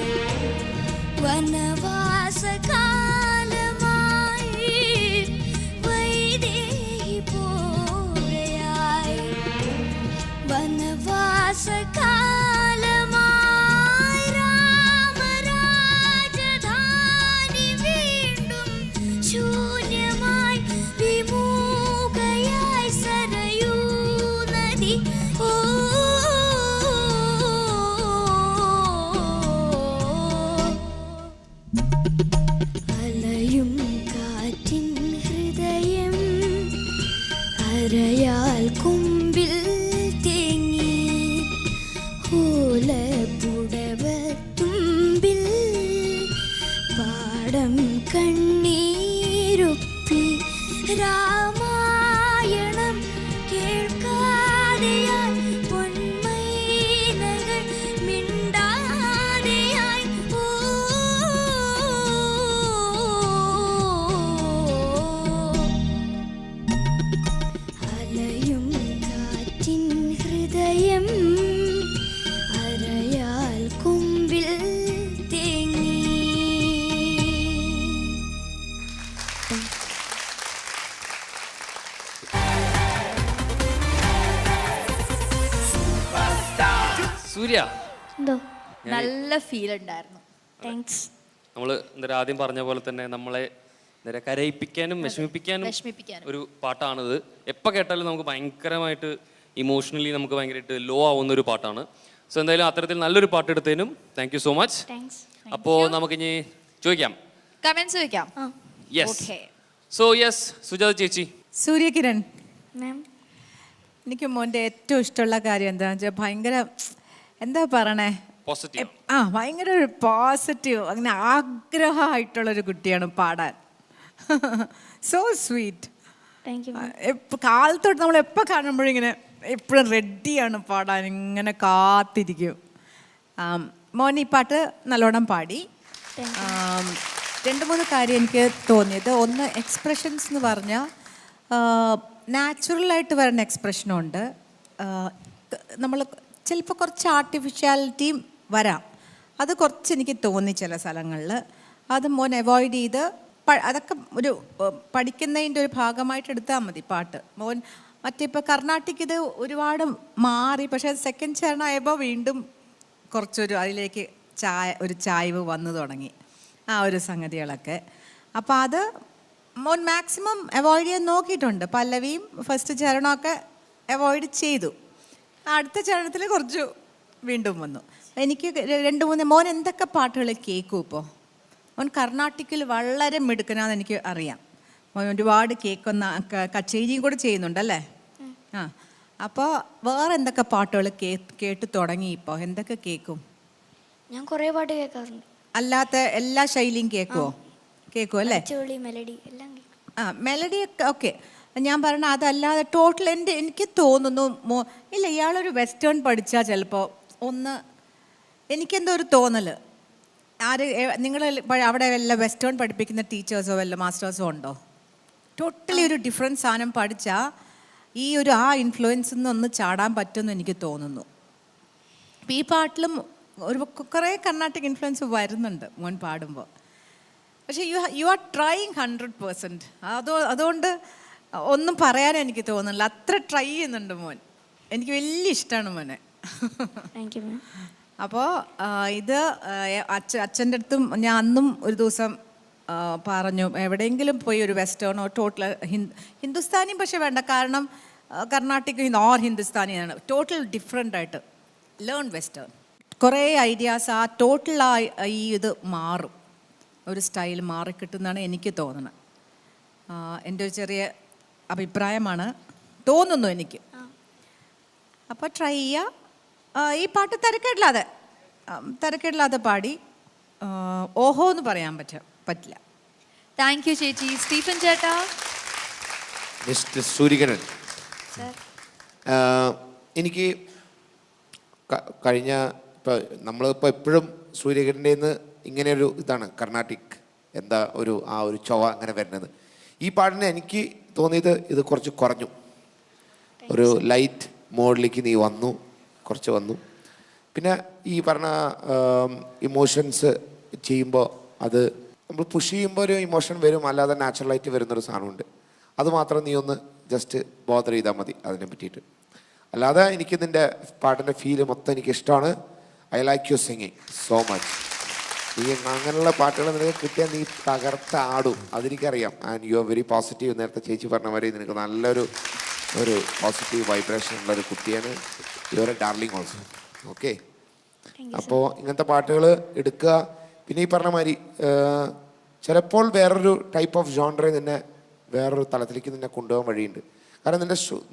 D: വനവാസകാലമായി വൈദേഹി പോകയായി വനവാസകാലമായി രാമരാജധാനി വീണ്ടും ശൂന്യമായി വിമുഖയായി സരയൂ നദി ഓ അലയും കാറ്റിൻ ഹൃദയം അരയാൽ കുമ്പിൽ തേങ്ങി ഓലപ്പുടവത്തുമ്പിൽ പാടം കണ്ണീരൊപ്പി രാമായണം കേൾക്കാതെയായി പൊന്മൈനകൾ മിണ്ടാതെയായി ഓ അലയും കാറ്റിൻ ഹൃദയം അരയാൽ കുമ്പിൽ തേങ്ങി.
A: സൂര്യ,
D: എന്തോ
B: നല്ല ഫീൽ ഉണ്ടായിരുന്നു.
D: താങ്ക്സ്.
A: നമ്മൾ എന്താ ആദ്യം പറഞ്ഞ പോലെ തന്നെ നമ്മളെ എന്താ കരയിപ്പിക്കാനും വിഷമിപ്പിക്കാനും ഒരു പാട്ടാണിത്. എപ്പോൾ കേട്ടാലും നമുക്ക് ഭയങ്കരമായിട്ട് ഇമോഷണലി നമുക്ക് ഭയങ്കരമായിട്ട് ലോ ആവുന്ന ഒരു പാട്ടാണ്. സോ എന്തായാലും അത്തരത്തിൽ നല്ലൊരു പാട്ട് എടുത്തതിനും thank you so much.
D: Thanks.
A: അപ്പോൾ നമുക്കിനി ചോദിക്കാം.
B: കമന്റ്സ് ചോദിക്കാം.
A: Yes.
B: Okay.
A: So yes, Sujatha ചേച്ചി.
E: സൂര്യകിരൺ,
D: മാം,
E: എനിക്ക് മോൻ്റെ ഏറ്റവും ഇഷ്ടമുള്ള കാര്യം എന്താണെന്ന് വെച്ചാൽ ഭയങ്കര എന്താ പറയണേ,
A: പോസിറ്റീവ്.
E: ഭയങ്കര ഒരു പോസിറ്റീവ്, അങ്ങനെ ആഗ്രഹമായിട്ടുള്ളൊരു കുട്ടിയാണ് പാടാൻ. So sweet.
D: Thank you.
E: കാലത്തോട്ട് നമ്മൾ എപ്പോൾ കാണുമ്പോഴും ഇങ്ങനെ എപ്പോഴും റെഡിയാണ് പാടാൻ, ഇങ്ങനെ കാത്തിരിക്കും. മോൻ ഈ പാട്ട് നല്ലോണം പാടി. രണ്ട് മൂന്ന് കാര്യം എനിക്ക് തോന്നിയത്, ഒന്ന് എക്സ്പ്രഷൻസ് എന്ന് പറഞ്ഞാൽ നാച്ചുറലായിട്ട് വരുന്ന എക്സ്പ്രഷനുണ്ട്, നമ്മൾ ചിലപ്പോൾ കുറച്ച് ആർട്ടിഫിഷ്യാലിറ്റിയും വരാം. അത് കുറച്ച് എനിക്ക് തോന്നി ചില സ്ഥലങ്ങളിൽ. അത് മോൻ അവോയ്ഡ് ചെയ്ത് അതൊക്കെ ഒരു പഠിക്കുന്നതിൻ്റെ ഒരു ഭാഗമായിട്ട് എടുത്താൽ മതി പാട്ട്. മോൻ മറ്റിപ്പോൾ കർണാട്ടിക് ഇത് ഒരുപാട് മാറി, പക്ഷേ സെക്കൻഡ് ചരണമായപ്പോൾ വീണ്ടും കുറച്ചൊരു അതിലേക്ക് ഒരു ചായ്വ് വന്നു തുടങ്ങി, ആ ഒരു സംഗതികളൊക്കെ. അപ്പോൾ അത് മോൻ മാക്സിമം അവോയ്ഡ് ചെയ്യാൻ നോക്കിയിട്ടുണ്ട്. പല്ലവിയും ഫസ്റ്റ് ചരണമൊക്കെ അവോയ്ഡ് ചെയ്തു. അടുത്ത ചരണത്തിൽ കുറച്ച് വീണ്ടും വന്നു. എനിക്ക് രണ്ട് മൂന്ന് മോൻ എന്തൊക്കെ പാട്ടുകൾ കേൾക്കും ഇപ്പോൾ? മോൻ കർണാട്ടിക്കിൽ വളരെ മിടുക്കനാന്ന് എനിക്ക് അറിയാം. മോൻ ഒരുപാട് കേൾക്കുന്ന കച്ചേരിയും കൂടെ ചെയ്യുന്നുണ്ടല്ലേ? ആ, അപ്പോൾ വേറെ എന്തൊക്കെ പാട്ടുകൾ കേട്ട് തുടങ്ങി ഇപ്പോൾ? എന്തൊക്കെ കേൾക്കും?
D: ഞാൻ കുറേ പാട്ട് കേൾക്കാറുണ്ട്.
E: അല്ലാത്ത എല്ലാ ശൈലിയും കേൾക്കുമോ? കേൾക്കും അല്ലേ?
D: മെലഡി എല്ലാം കേൾക്കും.
E: ആ, മെലഡി ഓക്കെ. ഞാൻ പറഞ്ഞ അതല്ലാതെ ടോട്ടൽ എനിക്ക് തോന്നുന്നു ഇല്ല, ഇയാളൊരു വെസ്റ്റേൺ പഠിച്ചാൽ ചിലപ്പോൾ ഒന്ന്, എനിക്കെന്തോ ഒരു തോന്നൽ. നിങ്ങൾ അവിടെ വല്ല വെസ്റ്റേൺ പഠിപ്പിക്കുന്ന ടീച്ചേഴ്സോ വല്ല മാസ്റ്റേഴ്സോ ഉണ്ടോ? ടോട്ടലി ഒരു ഡിഫറെൻറ്റ് സാധനം പഠിച്ചാൽ ഈ ഒരു ആ ഇൻഫ്ലുവൻസിൽ നിന്നൊന്ന് ചാടാൻ പറ്റുമെന്ന് എനിക്ക് തോന്നുന്നു. അപ്പോൾ ഈ പാട്ടിലും ഒരു കുറേ കർണാട്ടിക് ഇൻഫ്ലുവൻസ് വരുന്നുണ്ട് മോൻ പാടുമ്പോൾ. പക്ഷേ യു ആർ ട്രൈയിങ് 100%. അതുകൊണ്ട് ഒന്നും പറയാൻ എനിക്ക് തോന്നുന്നില്ല, അത്ര ട്രൈ ചെയ്യുന്നുണ്ട് മോൻ. എനിക്ക് വലിയ ഇഷ്ടമാണ് മോനെ.
D: Thank you ma'am.
E: അപ്പോൾ ഇത് അച്ഛൻ്റെ അടുത്തും ഞാൻ അന്നും ഒരു ദിവസം പറഞ്ഞു, എവിടെയെങ്കിലും പോയി ഒരു വെസ്റ്റേണോ ടോട്ടൽ ഹിന്ദുസ്ഥാനിയും പക്ഷേ വേണ്ട, കാരണം കർണാട്ടിക് ഓർ ഹിന്ദുസ്ഥാനിയാണ് ടോട്ടൽ ഡിഫറെൻ്റ് ആയിട്ട്. ലേൺ വെസ്റ്റേൺ, കുറേ ഐഡിയാസ് ആ ടോട്ടൽ ഈ ഇത് മാറും, ഒരു സ്റ്റൈൽ മാറിക്കിട്ടുന്നതാണ് എനിക്ക് തോന്നുന്നത്. എൻ്റെ ഒരു ചെറിയ അഭിപ്രായമാണ്, തോന്നുന്നു എനിക്ക്. അപ്പോൾ ട്രൈ ചെയ്യുക. ഈ പാട്ട് തിരക്കില്ലാതെ പാടി ഓഹോ എന്ന് പറയാൻ പറ്റില്ല.
B: താങ്ക് യു ചേച്ചി. സ്റ്റീഫൻ ചേട്ടാ.
C: മിസ്റ്റർ സൂര്യകിരൺ, എനിക്ക് കഴിഞ്ഞ ഇപ്പോൾ നമ്മളിപ്പോൾ എപ്പോഴും സൂര്യകിരൻ്റെ നിന്ന് ഇങ്ങനെയൊരു ഇതാണ് കർണാട്ടിക് എന്താ ഒരു ആ ഒരു ചൊവ അങ്ങനെ വരുന്നത്. ഈ പാട്ടിന് എനിക്ക് തോന്നിയത് ഇത് കുറച്ച് കുറഞ്ഞു. ഒരു ലൈറ്റ് മോഡിലേക്ക് നീ വന്നു, കുറച്ച് വന്നു. പിന്നെ ഈ പറഞ്ഞ ഇമോഷൻസ് ചെയ്യുമ്പോൾ അത് നമ്മൾ പുഷ് ചെയ്യുമ്പോൾ ഒരു ഇമോഷൻ വരും, അല്ലാതെ നാച്ചുറലായിട്ട് വരുന്നൊരു സാധനമുണ്ട്. അത് മാത്രം നീ ഒന്ന് ജസ്റ്റ് ബോദർ ചെയ്താൽ മതി അതിനെ പറ്റിയിട്ട്. അല്ലാതെ എനിക്ക് നിൻ്റെ പാട്ടിൻ്റെ ഫീല് മൊത്തം എനിക്ക് ഇഷ്ടമാണ്. I like you singing so much. നീ അങ്ങനെയുള്ള പാട്ടുകൾ നിനക്ക് കിട്ടിയാൽ നീ തകർത്ത് ആടും, അതെനിക്കറിയാം. And you are very positive. നേരത്തെ ചേച്ചി പറഞ്ഞ മാതിരി നിനക്ക് നല്ലൊരു പോസിറ്റീവ് വൈബ്രേഷൻ ഉള്ള ഒരു കുട്ടിയാണ്. You are A darling also. Okay, അപ്പോൾ ഇങ്ങനത്തെ പാട്ടുകൾ എടുക്കുക. പിന്നെ ഈ പറഞ്ഞ മാതിരി ചിലപ്പോൾ വേറൊരു ടൈപ്പ് ഓഫ് ജോൺറെ നിന്നെ വേറൊരു തലത്തിലേക്ക് നിന്നെ കൊണ്ടുപോകാൻ വഴിയുണ്ട്. കാരണം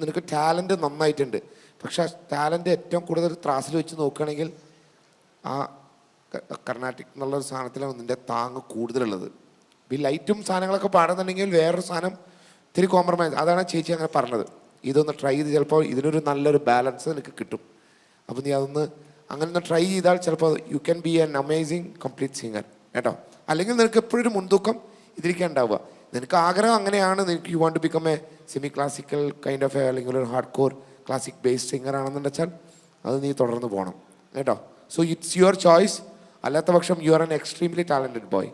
C: നിനക്ക് ടാലൻറ്റ് നന്നായിട്ടുണ്ട്. പക്ഷെ ടാലൻറ്റ് ഏറ്റവും കൂടുതൽ ത്രാസിൽ വെച്ച് നോക്കുകയാണെങ്കിൽ ആ കർണാട്ടിക് എന്നുള്ളൊരു സാധനത്തിലാണ് നിൻ്റെ താങ്ങ് കൂടുതലുള്ളത്. ഈ ലൈറ്റും സാധനങ്ങളൊക്കെ പാടുന്നുണ്ടെങ്കിൽ വേറൊരു സാധനം ഇത്തിരി കോംപ്രമൈസ്. അതാണ് ചേച്ചി അങ്ങനെ പറഞ്ഞത്. ഇതൊന്ന് ട്രൈ ചെയ്ത് ചിലപ്പോൾ ഇതിനൊരു നല്ലൊരു ബാലൻസ് നിനക്ക് കിട്ടും. അപ്പോൾ നീ അതൊന്ന് അങ്ങനെ ഒന്ന് ട്രൈ ചെയ്താൽ ചിലപ്പോൾ you can be an amazing complete singer കേട്ടോ. അല്ലെങ്കിൽ നിനക്ക് എപ്പോഴും ഒരു മുൻതൂക്കം ഇതിരിക്കാൻ ഉണ്ടാവുക. നിനക്ക് ആഗ്രഹം അങ്ങനെയാണ്, നിനക്ക് you want to become a semi classical kind of അല്ലെങ്കിൽ ഒരു hard core classic based singer ആണെന്ന് വെച്ചാൽ അത് നീ തുടർന്ന് പോകണം കേട്ടോ. So it's your choice. അല്ലാത്ത പക്ഷം you are an extremely talented boy.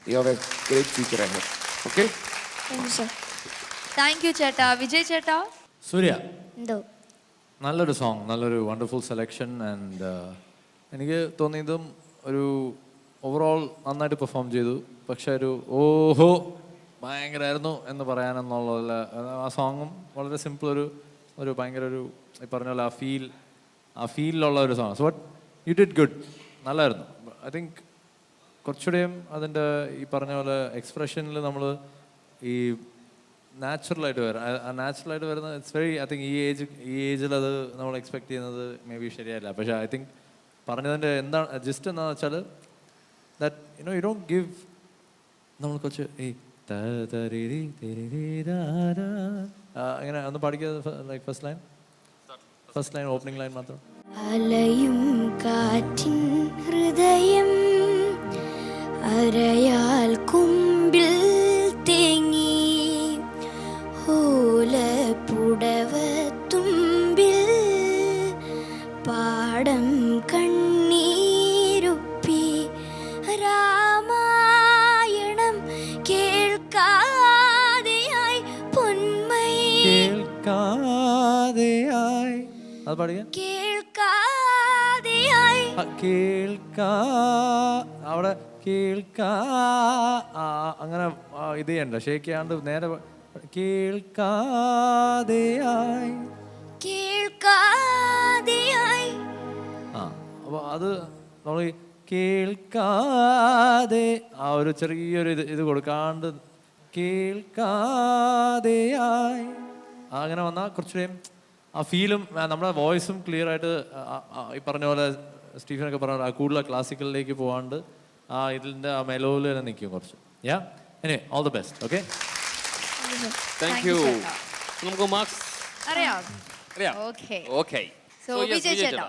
C: You have a great future ahead. Okay,
B: thank you ചേട്ടാ. വിജയ് ചേട്ടാ.
F: സൂര്യ,
D: എന്തോ
F: നല്ലൊരു സോങ്, നല്ലൊരു വണ്ടർഫുൾ സെലക്ഷൻ. ആൻഡ് എനിക്ക് തോന്നിയതും ഒരു ഓവറോൾ നന്നായിട്ട് പെർഫോം ചെയ്തു. പക്ഷെ ഒരു ഓഹോ ഭയങ്കരമായിരുന്നു എന്ന് പറയാനെന്നുള്ള ആ സോങ്ങും വളരെ സിമ്പിൾ, ഒരു ഭയങ്കര ഈ പറഞ്ഞ പോലെ ആ ഫീലിലുള്ള ഒരു song. So but you did good, നല്ലതായിരുന്നു. ഐ തിങ്ക് കുറച്ചുകൂടെയും അതിൻ്റെ ഈ പറഞ്ഞ പോലെ എക്സ്പ്രഷനിൽ നമ്മൾ ഈ നാച്ചുറലായിട്ട് വരുന്ന ഇറ്റ്സ് വെരി, ഐ തിങ്ക് ഈ ഏജിൽ അത് നമ്മൾ എക്സ്പെക്ട് ചെയ്യുന്നത് മേ ബി ശരിയല്ല. പക്ഷേ ഐ തിങ്ക് പറഞ്ഞതിൻ്റെ എന്താണ് ജസ്റ്റ് എന്താണെന്ന് വെച്ചാൽ ദാറ്റ് യു ഡോണ്ട് ഗിവ്, നമ്മൾ കുറച്ച് അങ്ങനെ ഒന്ന് പാടിക്കുക. Like first line opening line മാത്രം.
D: അലയും കാറ്റിൻ ഹൃദയം അരയാൽ കുമ്പിൽ തേങ്ങി ഓലപ്പുടവ തുമ്പിൽ പാടം കണ്ണീരുപ്പി രാമായണം കേൾക്കാതെയായി പൊന്മൈ
F: കേൾക്കാതെയായി, അത് പാടുക.
D: കേൾക്കാതെയായി
F: അവിടെ അങ്ങനെ ഇത് ചെയ്യണ്ട, ഷേക്ക് ചെയ്യാണ്ട് നേരെ കേൾക്കാതെയായി. അപ്പോൾ അത് നമ്മൾ കേൾക്കാതെ ആ ഒരു ചെറിയൊരു ഇത് കൊടുക്കാണ്ട് കേൾക്കാതെയായി അങ്ങനെ വന്നാൽ കുറച്ചുകൂടെയും ആ ഫീലും നമ്മുടെ വോയിസും ക്ലിയർ ആയിട്ട് ഈ പറഞ്ഞ പോലെ സ്റ്റീഫനൊക്കെ പറഞ്ഞ കൂടുതൽ ക്ലാസിക്കലിലേക്ക് പോകാണ്ട് ആ ഇതിൻ്റെ ആ മെലോയിൽ തന്നെ നിൽക്കും കുറച്ച്. Anyway all the best. Okay,
A: thank U. നമുക്ക് മാർക്സ്
B: അറിയാം.
A: അറിയാം.
B: ഓക്കെ
A: ഓക്കെ,
B: സോ വിജയ് ചേട്ടാ.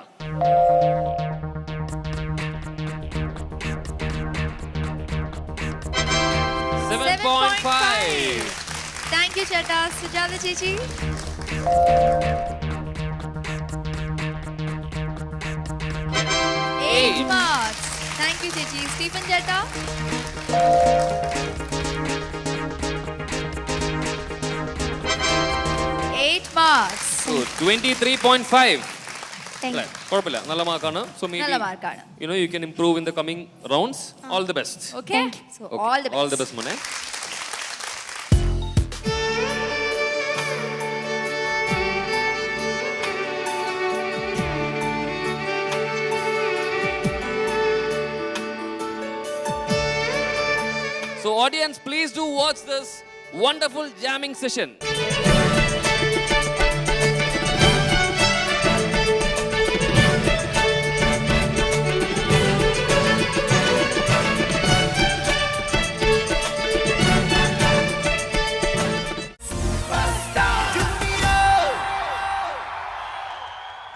A: 7.5.
B: താങ്ക് യു ചേട്ടാ. സുജാത ചേച്ചി. 8 marks. താങ്ക് യു ചേച്ചി. സ്റ്റീഫൻ ചേട്ടാ. 8 marks.
A: 23.5. കുഴപ്പമില്ല, നല്ല മാർക്കാണ്. സോ
B: നല്ല മാർക്കാണ്.
A: You can improve in the coming rounds. All the best.
B: Okay, so all the best
A: മോനെ. So audience, please do watch this wonderful jamming session.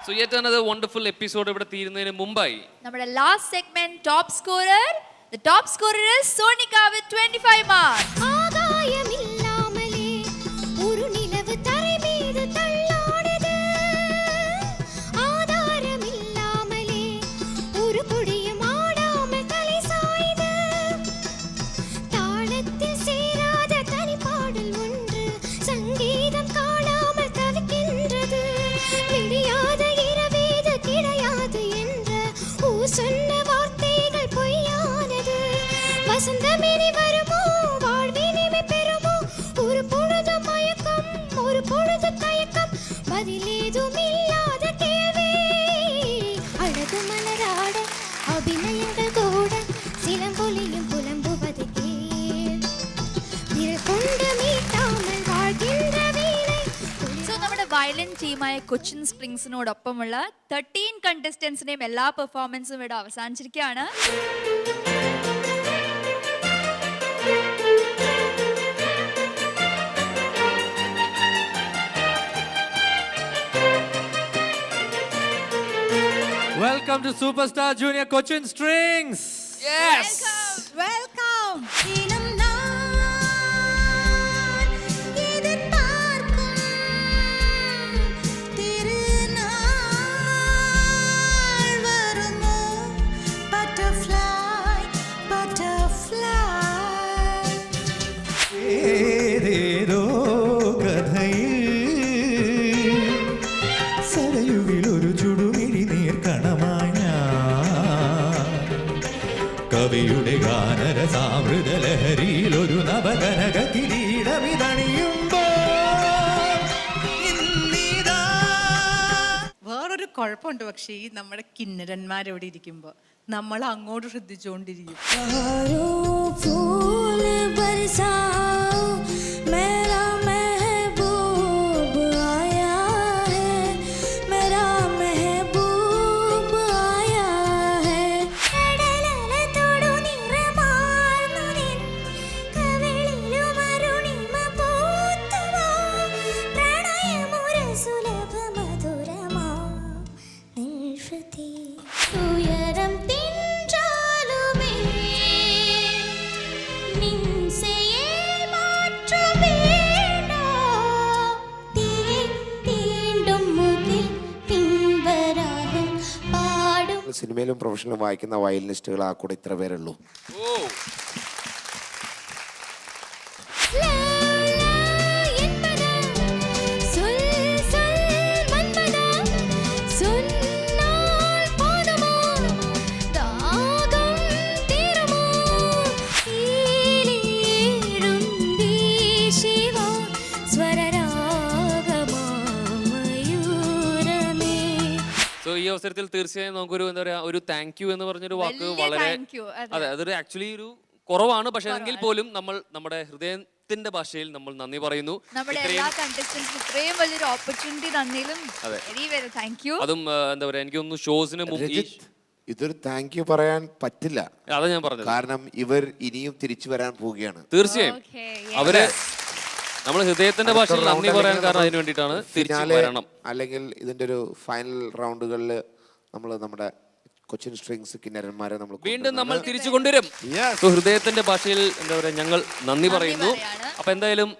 A: So yet another wonderful episode ഇവിടെ തീരുന്നതിന് മുമ്പായി
B: നമ്മുടെ last segment top scorer. The top scorer is Sonika with 25 marks.
D: ആദായമില്ലാമൽ வருமோ வாழ்வினிமை பெறுமோ ஒரு பொழுது மயக்கம் ஒரு பொழுது தயக்கம் பதிலேதும் இல்லாத கேள்வி அழகு மலராட அபிநயங்கள் கூட சிலம்பொலியும் புலம்புவது கேள் விரல் கொண்டு மீட்டாமல் வாழ்கின்ற வீணை.
B: സോ നമ്മുടെ വയലന്റ് ടീമായ കൊച്ചിൻ സ്പ്രിങ്സിനോടൊപ്പമുള്ള 13 കണ്ടസ്റ്റൻസിന്റെയും എല്ലാ പെർഫോമൻസും ഇവിടെ അവസാനിച്ചിരിക്കുകയാണ്.
F: Welcome to Superstar Junior Cochin Strings.
A: Yes.
E: Welcome.
D: தினம் நான் எதிர்பார்க்கும் திருநாள் வருமோ butterfly butterfly
H: ഏതേതോ കഥയിൽ സരയുവിലൊരു ചുടുമിഴി നീർക്കണമായി ഞാൻ കവിയുടെ ഗാനരസാമൃത ലഹരിയിൽ ഒരു നവകനക കിരീടമിതണിയുമ്പോൾ ഇന്നിതാ.
E: വേറൊരു കുഴപ്പമുണ്ട്, പക്ഷേ ഈ നമ്മുടെ കിന്നരന്മാരവിടെ ഇരിക്കുമ്പോൾ നമ്മൾ അങ്ങോട്ട് ശ്രദ്ധിച്ചുകൊണ്ടിരിക്കും.
D: बहारों फूल बरसाओ मेरा महबूब आया है मेरा महबूब आया है കടലല തൊടു നിറമാർന്നു നിൻ കവിളിലും അരുണിമ പൂത്തുവോ പ്രണയമുര സുലഭ മധുരമാ നിൽശ്രുതി ഉയരം തിൻചാലുമേ നിൻസയെ മാറ്റുമേടോ തീയെ തീണ്ടും മുകിൽ പിൻവരാതെ പാടും.
C: സിനിമയിലും പ്രൊഫഷണലും വായിക്കുന്ന വയലിനിസ്റ്റുകൾ ആ കൂടെ ഇത്ര പേരുള്ളൂ.
D: ലാ ലാ என்பதா சொல் சொல் மன்மதா சொன்னால் போதுமா தாகம் தீருமோ ஈரேழும் வீசிவா സ്വരരാഗമാ മയൂരമേ.
A: സോ ഈ അവസരത്തിൽ തീർച്ചയായും നമുക്കൊരു എന്താ പറയാ ഒരു താങ്ക് യു എന്ന് പറഞ്ഞൊരു വാക്ക്
B: വലിയ
A: വളരെ
B: thank you, അതെ.
A: അതെ അതൊരു ആക്ച്വലി ഒരു കുറവാണ്. പക്ഷെ എങ്കിൽ പോലും നമ്മൾ നമ്മുടെ ഹൃദയത്തിന്റെ ഭാഷയിൽ നമ്മൾ നന്ദി പറയുന്നു.
B: നമ്മുടെ എല്ലാ കണ്ടസ്റ്റൻസിനും ഇത്രയും വലിയൊരു ഓപ്പർച്യൂണിറ്റി തന്നതിലും വെരി വെരി താങ്ക് യു.
A: അതും എന്താ പറയാ എനിക്ക് തോന്നുന്നു ഷോസിന് മുമ്പ്
C: രജിത്ത്, ഇതൊരു താങ്ക് യു പറയാൻ പറ്റില്ല.
A: അതാ ഞാൻ പറഞ്ഞത്.
C: കാരണം ഇവർ ഇനിയും തിരിച്ചു വരാൻ പോവുകയാണ്.
A: തീർച്ചയായും
B: Okay,
A: അവര് നമ്മൾ ഹൃദയത്തിന്റെ ഭാഷയിൽ നന്ദി പറയാൻ കാരണം അതിന് വേണ്ടിയിട്ടാണ് തിരിച്ചു
C: ഫിനാലെ
A: വരണം.
C: അല്ലെങ്കിൽ ഇതിന്റെ ഒരു ഫൈനൽ റൗണ്ടുകളിൽ നമ്മൾ നമ്മുടെ കൊച്ചിൻ സ്ട്രിങ്സ് കിന്നരന്മാരെ നമ്മൾ
A: വീണ്ടും നമ്മൾ തിരിച്ചു കൊണ്ടുവരും. So, ഹൃദയത്തിന്റെ ഭാഷയിൽ എന്താ പറയാ ഞങ്ങൾ നന്ദി പറയുന്നു.
B: പറയാണ്.
A: അപ്പൊ എന്തായാലും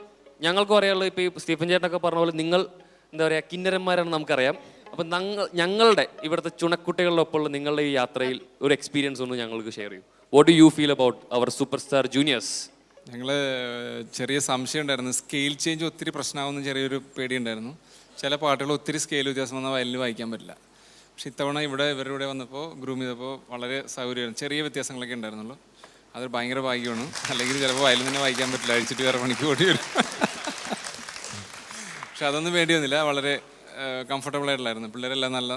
A: ഞങ്ങൾക്കും അറിയാമല്ലോ ഇപ്പൊ ഈ സ്റ്റീഫൻ ചേട്ടനൊക്കെ പറഞ്ഞ പോലെ നിങ്ങൾ എന്താ പറയാ കിന്നരന്മാരാണ് നമുക്കറിയാം. അപ്പൊ ഞങ്ങളുടെ ഇവിടുത്തെ ചുണക്കുട്ടികളിലൊപ്പമുള്ള നിങ്ങളുടെ ഈ യാത്രയിൽ ഒരു എക്സ്പീരിയൻസ് ഒന്ന് ഞങ്ങൾക്ക് ഷെയർ ചെയ്യും. What do you feel about our super star juniors?
I: ഞങ്ങൾ ചെറിയ സംശയം ഉണ്ടായിരുന്നു. സ്കെയിൽ ചേഞ്ച് ഒത്തിരി പ്രശ്നമാവുന്ന ചെറിയൊരു പേടിയുണ്ടായിരുന്നു. ചില പാട്ടുകൾ ഒത്തിരി സ്കെയിൽ വ്യത്യാസം വന്നാൽ വയലിൽ വായിക്കാൻ പറ്റില്ല. പക്ഷെ ഇത്തവണ ഇവരുടെ കൂടെ വന്നപ്പോൾ ഗ്രൂം ചെയ്തപ്പോൾ വളരെ സൗകര്യമായിരുന്നു. ചെറിയ വ്യത്യാസങ്ങളൊക്കെ ഉണ്ടായിരുന്നുള്ളൂ. അതൊരു ഭയങ്കര ഭാഗ്യമാണ്. അല്ലെങ്കിൽ ചിലപ്പോൾ വയലിൽ തന്നെ വായിക്കാൻ പറ്റില്ല, അഴിച്ചിട്ട് വേറെ പണിക്ക് ഓടി വരും. പക്ഷെ അതൊന്നും വേണ്ടി വന്നില്ല. വളരെ കംഫർട്ടബിൾ ആയിട്ടുള്ളായിരുന്നു. പിള്ളേരെല്ലാം നല്ല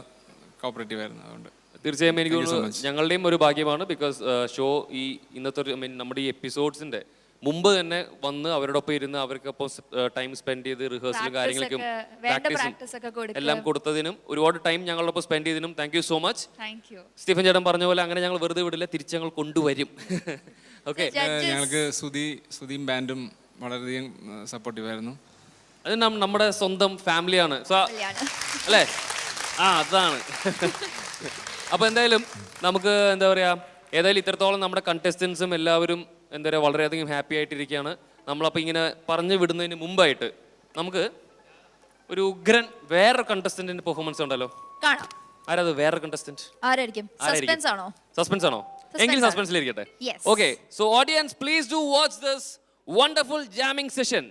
I: കോപ്പറേറ്റീവ് ആയിരുന്നു. അതുകൊണ്ട്
A: തീർച്ചയായും എനിക്ക് തോന്നുന്നു ഞങ്ങളുടെയും ഒരു ഭാഗ്യമാണ്. ബിക്കോസ് ഷോ ഈ ഇന്നത്തെ ഒരു നമ്മുടെ ഈ എപ്പിസോഡ്സിന്റെ മുമ്പ് തന്നെ വന്ന് അവരോടൊപ്പം ഇരുന്ന് അവർക്കൊപ്പം ടൈം സ്പെൻഡ് ചെയ്ത് റിഹേഴ്സലും കാര്യങ്ങളൊക്കെ പ്രാക്ടീസും എല്ലാം കൊടുത്തതിനും ഒരുപാട് ടൈം ഞങ്ങളോടൊപ്പം സ്പെൻഡ് ചെയ്തതിനും thank you so much. Stephen ചേട്ടൻ പറഞ്ഞ പോലെ അങ്ങനെ ഞങ്ങൾ വെറുതെ വിടില്ല, തിരിച്ച് ഞങ്ങൾ കൊണ്ടുവരും. ഓക്കെ,
I: ഞങ്ങൾക്ക് സുധീം ബാൻഡും വളരെയധികം സപ്പോർട്ടീവ് ആയിരുന്നു.
A: അത് നമ്മുടെ സ്വന്തം ഫാമിലിയാണ് അല്ലേ? അതാണ്. അപ്പൊ എന്തായാലും നമുക്ക് എന്താ പറയാ ഏതായാലും ഇത്രത്തോളം നമ്മുടെ കണ്ടസ്റ്റൻസും എല്ലാവരും എന്താ പറയുക വളരെയധികം ഹാപ്പി ആയിട്ടിരിക്കുകയാണ്. നമ്മളപ്പോൾ ഇങ്ങനെ പറഞ്ഞു വിടുന്നതിന് മുമ്പായിട്ട് നമുക്ക് ഒരു ഉഗ്രൻ വേറൊരു കണ്ടസ്റ്റന്റിന്റെ പെർഫോമൻസ് ഉണ്ടല്ലോ. ആരത് വേറൊരു കണ്ടസ്റ്റന്റ്? സസ്പെൻസ് ആണോ? എങ്കിൽ സസ്പെൻസിലിരിക്കട്ടെ. Okay, so audience please do watch this wonderful jamming session.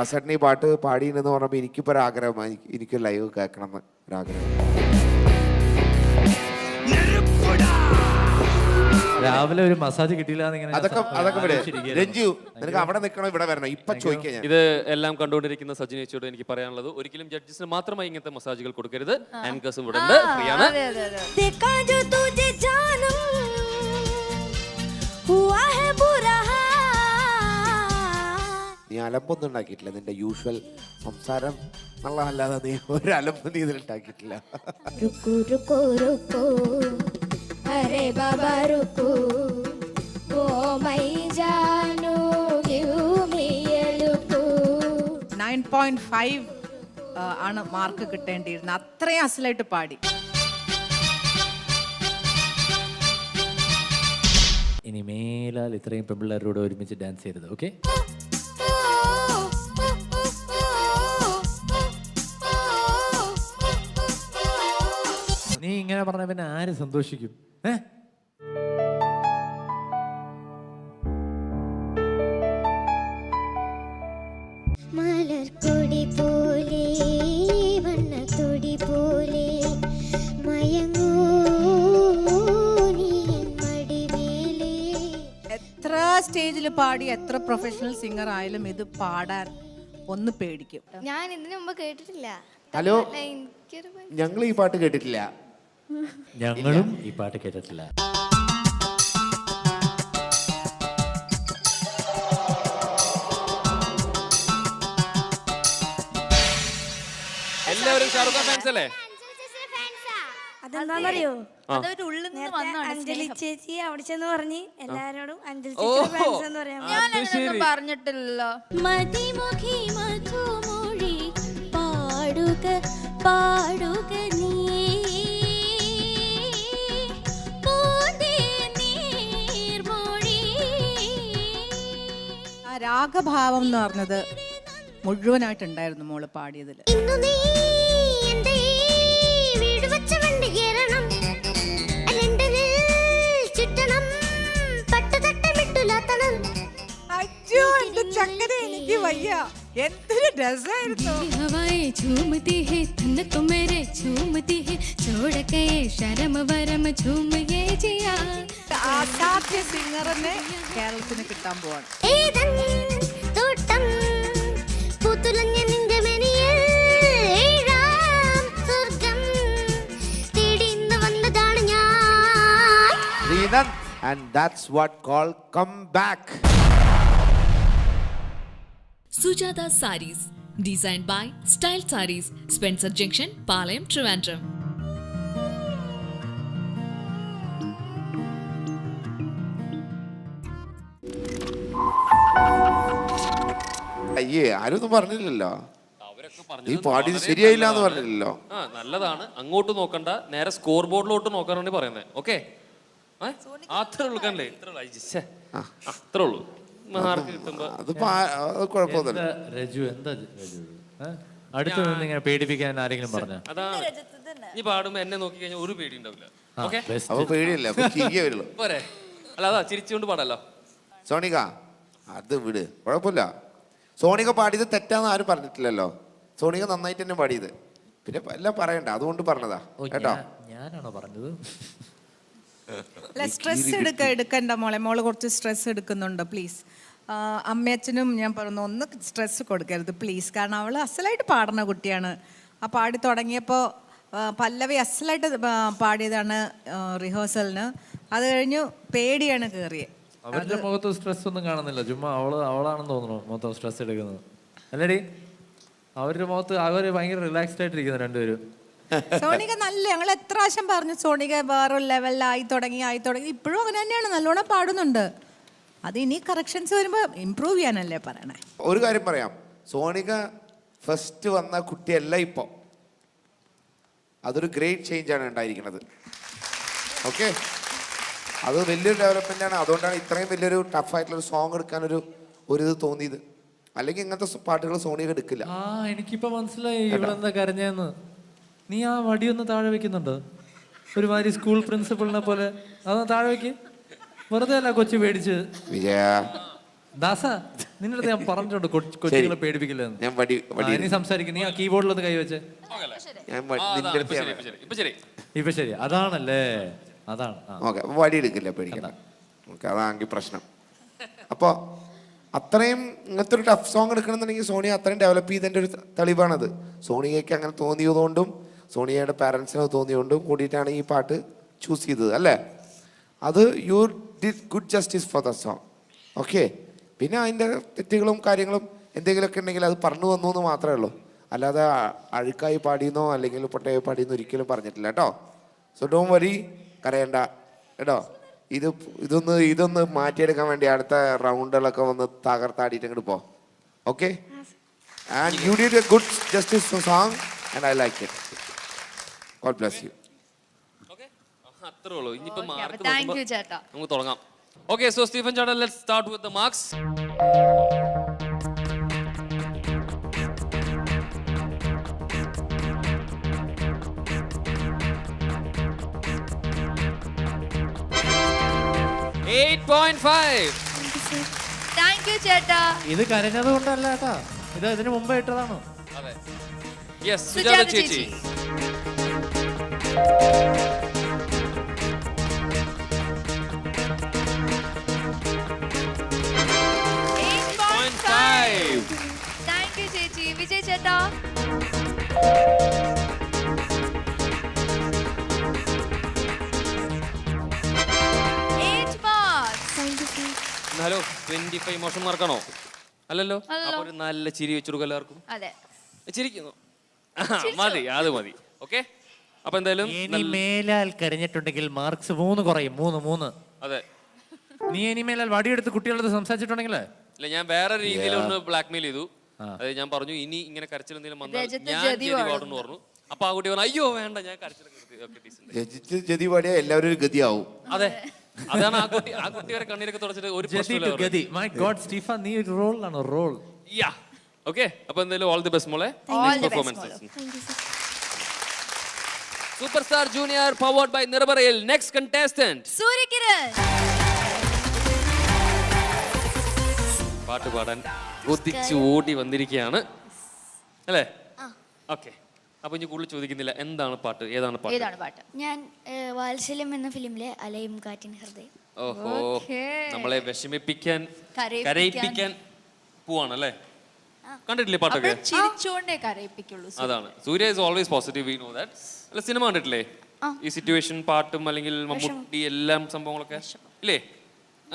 C: ദാസേട്ടൻ ഈ പാട്ട് പാടിയെന്ന് പറഞ്ഞപ്പോൾ എനിക്കിപ്പോൾ ഒരാഗ്രഹമായി, എനിക്ക് ലൈവ് കേൾക്കണം എന്ന് ഒരാഗ്രഹം.
F: രാവിലെ ഒരു മസാജ് കിട്ടിയില്ല
C: അതൊക്കെ വിടെ രഞ്ജു, നിനക്ക് അവിടെ നിൽക്കണം, ഇവിടെ വരണം. ഇപ്പൊ ചോദിക്കാൻ ഞാൻ
A: ഇത് എല്ലാം കണ്ടുകൊണ്ടിരിക്കുന്ന സജിനേച്ചിയോട് എനിക്ക് പറയാനുള്ളത്, ഒരിക്കലും ജഡ്ജസിന് മാത്രമായി ഇങ്ങനത്തെ മസാജുകൾ കൊടുക്കരുത്. ആങ്കേഴ്സും ഇവിടെ ഉണ്ട്, ഫ്രീ ആണ്.
C: നീ അലമ്പൊന്നും ഉണ്ടാക്കിയിട്ടില്ല. നിന്റെ യൂഷ്വൽ സംസാരം നല്ലതല്ലാതെ നീ ഒരു അലമ്പ് നീ ഇതിലുണ്ടാക്കിയിട്ടില്ല.
D: रुको रुको रुको अरे बाबा रुको ओ मैं जानू give me a look
E: 9.5 ആണ് മാർക്ക് കിട്ടേണ്ടിയിരുന്നത്. അത്രയും അസലായിട്ട് പാടി.
F: ഇനി മേലാൽ ഇത്രയും പെൺപിള്ളേരോട് ഒരുമിച്ച് ഡാൻസ് ചെയ്തത്. ഓക്കെ, നീ ഇങ്ങനെ പറഞ്ഞ പിന്നെ ആര് സന്തോഷിക്കും?
D: മലർക്കൊടി പോലെ വണ്ണത്തൊടി പോലെ മയങ്ങൂ നീ എൻ മടിമേലേ.
E: എത്ര സ്റ്റേജിൽ പാടി എത്ര പ്രൊഫഷണൽ സിംഗർ ആയാലും ഇത് പാടാൻ ഒന്ന് പേടിക്കും.
D: ഞാൻ ഇതിനു മുമ്പ് കേട്ടിട്ടില്ല.
C: ഹലോ, ഞങ്ങൾ ഈ പാട്ട് കേട്ടിട്ടില്ല.
F: ഞങ്ങളും ഈ പാട്ട് കേട്ടിട്ടില്ല.
A: എല്ലാവരും ഷാറുഖ് ഖാൻ ഫാൻസ് അല്ലേ?
J: അതെന്താണെന്നറിയോ?
B: അതൊരു ഉള്ളിൽ നിന്ന് വന്നതാണ്
J: അഞ്ജലി
B: സ്നേഹം.
J: ചേച്ചി അവിടെ ചെന്ന് പറഞ്ഞ് എല്ലാരോടും അഞ്ജലി ചേച്ചി ഫാൻസ് എന്ന് പറയാൻ
B: ഞാൻ അങ്ങനെയൊന്നും പറഞ്ഞിട്ടില്ലല്ലോ.
D: മതിമുഖി മധുമൊഴി പാടുക പാടുക നീ പൂന്തേ നീർമൊഴി.
E: ആ രാഗഭാവം എന്ന് പറഞ്ഞത് മുഴുവനായിട്ടുണ്ടായിരുന്നു മോള് പാടിയതിൽ.
D: ഇന്നു നീ എൻ്റെ വീട് വച്ച വണ്ടി കേറണം, ലണ്ടനിൽ ചുറ്റണം, പട്ടുതട്ടമിട്ടുലാത്തണം.
E: അയ്യോ എന്റെ ചക്കര, എനിക്ക് വയ്യ. എന്തൊരു രസമായിരുന്നു.
D: हवाएं झूमती है तन तो मेरे झूमती है छोड़ के शर्म वरम झूम ये जिया.
E: അസാധ്യ സിംഗറിനെ കേരളത്തിന് കിട്ടാൻ പോവാണ്.
D: ഏതൻ തോട്ടം പൂത്തുലഞ്ഞ നിന്റെ മെനിയിൽ ഏഴാം സ്വർഗം തേടി ഇന്ന് വന്നതാണ് ഞാൻ.
C: Sreenand, and that's what called comeback.
K: Sujata Sarees, designed by Style Sarees, Spencer Junction, Palayam, Trivandrum.
C: അയ്യേ, ആരൊന്നും പറഞ്ഞില്ലല്ലോ.
A: അവരൊക്കെ
C: നീ
A: പറഞ്ഞത്
C: പാടിയത്
A: വളരെ
C: ശരിയായില്ല എന്ന്
A: നല്ലതാണ്.
C: പറഞ്ഞില്ലല്ലോ.
A: നല്ലതാണ്. അങ്ങോട്ട് നോക്കണ്ട, നേരെ സ്കോർ ബോർഡിലോട്ട് നോക്കാനാണ് പറയുന്നത്. ഓക്കെ, അത്രേ ഉള്ളൂ. കണ്ടേ, അത്രേ ഉള്ളൂ. മാർക്ക് കിട്ടുമ്പോ
C: അത് കുഴപ്പമൊന്നുമില്ല.
F: രജു എന്താ രജു അടുത്ത് നിന്ന് ഇങ്ങനെ പേടിപ്പിക്കാൻ ആരെങ്കിലും പറഞ്ഞ?
A: അതാണ്, നീ പാടുമ്പോ എന്നെ നോക്കി കഴിഞ്ഞാൽ ഒരു പേടി ഉണ്ടാവില്ല. ഓക്കെ,
C: അപ്പൊ പേടിയല്ല, ചിരിക്കേ വരുള്ളൂ.
A: പോരെ? അല്ല, അതാ ചിരിച്ചുകൊണ്ട് പാടല്ലോ.
C: സോണിക, അത് വിട്, കുഴപ്പമില്ല. സോണിക പാടിയത് തെറ്റാന്ന് ആരും പറഞ്ഞിട്ടില്ലല്ലോ. സോണിക നന്നായിട്ട് തന്നെ പാടിയത്. പിന്നെ എല്ലാം പറയണ്ട, അതുകൊണ്ട് പറഞ്ഞതാ കേട്ടോ.
F: ഞാനാണോ പറഞ്ഞത്?
E: അല്ല, സ്ട്രെസ് എടുക്കണ്ട മോളെ. മോള് കുറച്ച് സ്ട്രെസ് എടുക്കുന്നുണ്ട്, പ്ലീസ്. അമ്മയച്ഛനും ഞാൻ പറഞ്ഞു, ഒന്ന് സ്ട്രെസ് കൊടുക്കരുത് പ്ലീസ്. കാരണം അവൾ അസലായിട്ട് പാടുന്ന കുട്ടിയാണ്. ആ പാടി തുടങ്ങിയപ്പോൾ പല്ലവി അസലായിട്ട് പാടിയതാണ് റിഹേഴ്സലിന്. അത് കഴിഞ്ഞു പേടിയാണ് കയറിയത്.
F: അവരുടെ മുഖത്ത് സ്ട്രെസ് ഒന്നും കാണുന്നില്ല. ചുമ്മാ അവളാണെന്ന് തോന്നുന്നു മൊത്തം സ്ട്രെസ് എടുക്കുന്നത്. അല്ലേടി, അവരുടെ മുഖത്ത് അവർ ഭയങ്കര റിലാക്സ്ഡ് ആയിട്ടിരിക്കുന്നു രണ്ടുപേരും.
E: സോണിക നല്ല, ഞങ്ങൾ എത്ര പ്രാവശ്യം പറഞ്ഞു സോണിക വേറൊരു ലെവലിലായി തുടങ്ങി. ഇപ്പോഴും അങ്ങനെ തന്നെയാണ്, നല്ലോണം പാടുന്നുണ്ട്. അത് ഇനി കറക്ഷൻസ് വരുമ്പോൾ ഇമ്പ്രൂവ് ചെയ്യാനല്ലേ പറയണേ.
C: ഒരു കാര്യം പറയാം, സോണിക ഫസ്റ്റ് വന്ന കുട്ടിയല്ല ഇപ്പോൾ. അതൊരു ഗ്രേറ്റ് ചേഞ്ച് ആണ് ഉണ്ടായിരിക്കുന്നത്. ഓക്കെ, അത് വലിയൊരു ഡെവലപ്മെൻ്റ് ആണ്. അതുകൊണ്ടാണ് ഇത്രയും വലിയൊരു ടഫായിട്ടുള്ളൊരു സോങ് എടുക്കാനൊരു ഇത് തോന്നിയത്. അല്ലെങ്കിൽ ഇങ്ങനത്തെ പാട്ടുകൾ സോണിക എടുക്കില്ല.
F: എനിക്കിപ്പോ മനസ്സിലായി ഇവളെന്താ കരഞ്ഞെന്ന്. നീ ആ വടിയൊന്ന് താഴെ വെക്കുന്നുണ്ട്, ഒരുമാതിരി സ്കൂൾ പ്രിൻസിപ്പളിനെ പോലെ. അതൊന്ന് താഴെ വെക്ക്, വെറുതെ അല്ല കൊച്ചു പേടിച്ച്.
C: വിജയ
F: ദാസ നിന്റെ അടുത്ത് ഞാൻ പറഞ്ഞിട്ടുണ്ട് കൊച്ചുകളെ പേടിപ്പിക്കില്ലെന്ന്.
C: ഞാൻ വടി
F: നീ സംസാരിക്കും, നീ ആ കീബോർഡിലൊന്ന് കൈവച്ച്.
C: ഞാൻ നിന്റെ അടുത്ത്
F: ഇപ്പൊ ശരി, അതാണല്ലേ, അതാണ്.
C: ഓക്കെ, വടി എടുക്കില്ല, പേടിക്കണ്ട. ഓക്കെ, അതാണെങ്കിൽ പ്രശ്നം. അപ്പോൾ അത്രയും ഇങ്ങനത്തെ ഒരു ടഫ് സോങ് എടുക്കണമെന്നുണ്ടെങ്കിൽ സോണിയ അത്രയും ഡെവലപ്പ് ചെയ്തതിൻ്റെ ഒരു തെളിവാണത്. സോണിയയ്ക്ക് അങ്ങനെ തോന്നിയതുകൊണ്ടും സോണിയയുടെ പാരൻസിന് തോന്നിയതുകൊണ്ടും കൂടിയിട്ടാണ് ഈ പാട്ട് ചൂസ് ചെയ്തത്, അല്ലേ? അത് you did good justice for the song. Okay, പിന്നെ അതിൻ്റെ തെറ്റുകളും കാര്യങ്ങളും എന്തെങ്കിലുമൊക്കെ ഉണ്ടെങ്കിൽ അത് പറഞ്ഞു വന്നു എന്ന് മാത്രമേ ഉള്ളൂ. അല്ലാതെ അഴുക്കായി പാടിയെന്നോ അല്ലെങ്കിൽ പൊട്ടയായി പാടിയെന്നോ ഒരിക്കലും പറഞ്ഞിട്ടില്ല കേട്ടോ. സോ ഡോൺ വരി, കരയണ്ട കേട്ടോ. ഇതൊന്ന് മാറ്റിയെടുക്കാൻ വേണ്ടി അടുത്ത റൗണ്ടുകളൊക്കെ വന്ന് തകർത്താടിയിട്ട് ഇങ്ങോട്ട് പോ. Okay, and you did a good justice song and I like it. God bless you.
A: അത്രേ ഉള്ളൂ. ഇനിയിപ്പോ മാർക്ക്
B: നമുക്ക്
A: തുടങ്ങാം. ഓക്കെ, സോ സ്റ്റീഫൻ ചേട്ടൻ, let's start with the marks.
F: ഇത് കരഞ്ഞത് കൊണ്ടല്ല കേട്ടാ, ഇത് ഇതിന് മുമ്പ് ഇട്ടതാണോ?
A: അതെ. യെസ്, സുജാത ചേച്ചി.
B: ചേച്ചി. വിജയ് ചേട്ടാ? 8 marks.
A: ഹലോ, 25 മോശം മാർക്കാണോ? അല്ലല്ലോ. അപ്പൊ ഒരു നല്ല ചിരി വെച്ചെടുക്കും എല്ലാവർക്കും.
B: അതെ,
A: ചിരിക്കുന്നു. മതി, അത് മതി. ഓക്കെ, അപ്പൊ എന്തായാലും
F: ഇനി മേലാൽ കരഞ്ഞിട്ടുണ്ടെങ്കിൽ മാർക്സ് 3 കുറയും. 3.
A: അതെ,
F: നീ ഇനി മേലാൽ വടിയെടുത്ത് കുട്ടികളടുത്ത് സംസാരിച്ചിട്ടുണ്ടെങ്കിൽ
A: ഇല്ല, ഞാൻ വേറെ രീതിയിലൊന്ന് ബ്ലാക്ക്മെയിൽ ചെയ്തു. അതായത് ഞാൻ പറഞ്ഞു, ഇനി ഇങ്ങനെ കരച്ചിൽ എന്തെങ്കിലും വന്നാൽ ഞാൻ ജതി പാടുന്നു പറഞ്ഞു. അപ്പൊ ആ കുട്ടി പറഞ്ഞു, അയ്യോ വേണ്ട, ഞാൻ
C: ജതി പാടിയ എല്ലാവരും ഒരു ഗതിയാവും.
A: അതെ, അതാണ് ആ കുട്ടി വരെ കണ്ണീരൊക്കെ തുടച്ചിട്ട് ഒരു
F: റോൾ.
A: ഓക്കെ, അപ്പൊ എന്തായാലും ഓൾ ദി ബെസ്റ്റ് മോളെ. Superstar Junior powered by നിറബറയിൽ. Next contestant
B: Suryakiran.
A: പാട്ട് പാടാൻ കൊതിച്ച് ഓടി വന്നിരിക്കുകയാണ് അല്ലേ? ഓക്കെ, അപ്പൊ ഇനി കൂടുതൽ ചോദിക്കുന്നില്ല. എന്താണ് പാട്ട്? ഏതാണ് പാട്ട്?
J: ഞാൻ വാത്സല്യം എന്ന ഫിലിമിലെ അലയും കാറ്റിൻ ഹൃദയം.
A: ഓഹോ, നമ്മളെ വിഷമിപ്പിക്കാൻ കരയിപ്പിക്കാൻ പോവാണല്ലേ? കണ്ടിട്ടില്ലേ പാട്ടൊക്കെ? അതാണ്. Surya is always positive, we know that. അല്ല, സിനിമ കണ്ടിട്ടില്ലേ? ഈ സിറ്റുവേഷൻ പാട്ടും അല്ലെങ്കിൽ മമ്മൂട്ടി എല്ലാം സംഭവങ്ങളൊക്കെ ഇല്ലേ?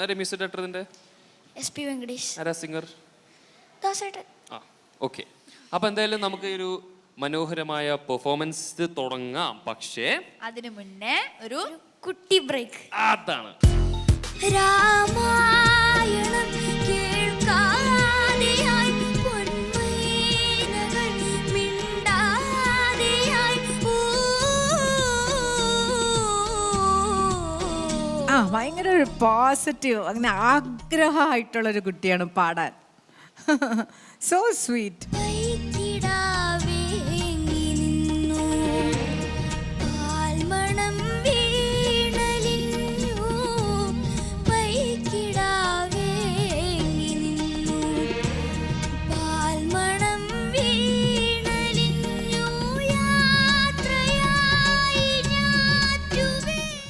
A: ആരെ മ്യൂസിക് ഡയറക്ടർ ഇതിന്റെ?
J: SP വെങ്കടേഷ്.
A: ആരാ സിംഗർ?
J: ദാസേട്ടൻ.
A: ഓക്കെ, അപ്പൊ എന്തായാലും നമുക്ക് ഒരു മനോഹരമായ പെർഫോമൻസ് തുടങ്ങാം. പക്ഷേ
B: അതിനു മുന്നേ ഒരു
J: കുട്ടി ബ്രേക്ക്.
A: അതാണ്.
J: രാമായണം കേൾക്കാതെയായി പൊന്മൈനകൾ മിണ്ടാതെയായി.
E: ഭയങ്കര ഒരു പോസിറ്റീവ്, അങ്ങനെ ആഗ്രഹമായിട്ടുള്ളൊരു കുട്ടിയാണ് പാടാൻ. So sweet.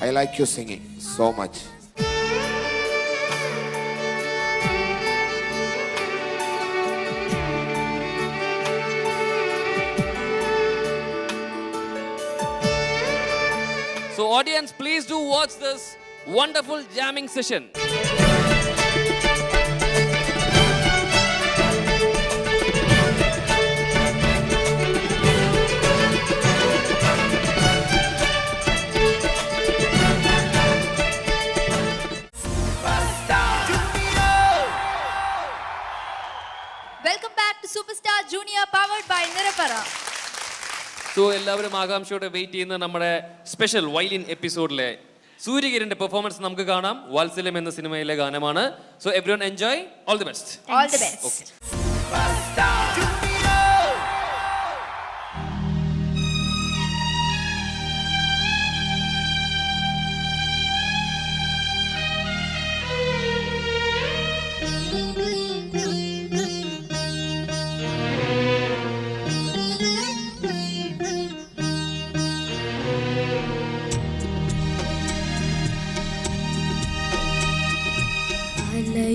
C: I like your singing so much.
A: So audience, please do watch this wonderful jamming session.
B: Welcome back to Superstar Junior powered by Nirapara.
A: So എല്ലാവരും ആകാംക്ഷയോടെ വെയിറ്റ് ചെയ്യുന്ന നമ്മുടെ സ്പെഷ്യൽ വയലിൻ എപ്പിസോഡിലെ സൂര്യകിരന്റെ പെർഫോമൻസ് നമുക്ക് കാണാം. വാത്സല്യം എന്ന സിനിമയിലെ ഗാനമാണ്. So everyone enjoy. All the best.
B: All the best.
J: Okay.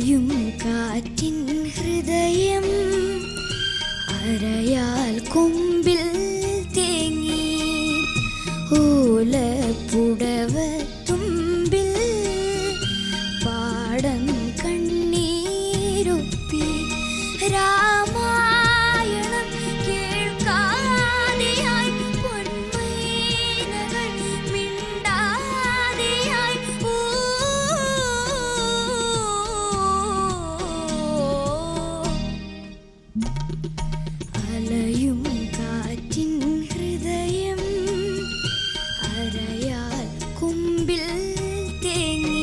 D: അലയും കാറ്റിൻ ഹൃദയം അരയാൽ കൊമ്പിൽ തേങ്ങി ഓലപ്പുടവ തുമ്പിൽ പാടം കണ്ണീരൊപ്പി രാമായണം കേൾക്കാതെയായി പൊന്മൈനകൾ മിണ്ടാതെയായി അലയും കാറ്റിൻ ഹൃദയം അരയാൽ കൊമ്പിൽ തേങ്ങി.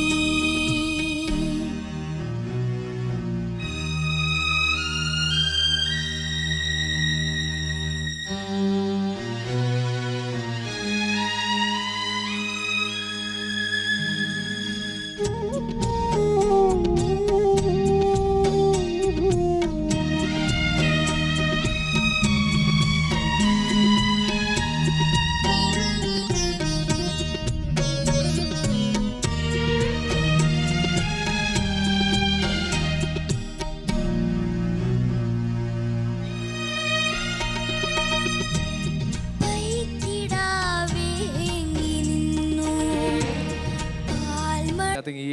F: ഐ തിങ്ക് ഈ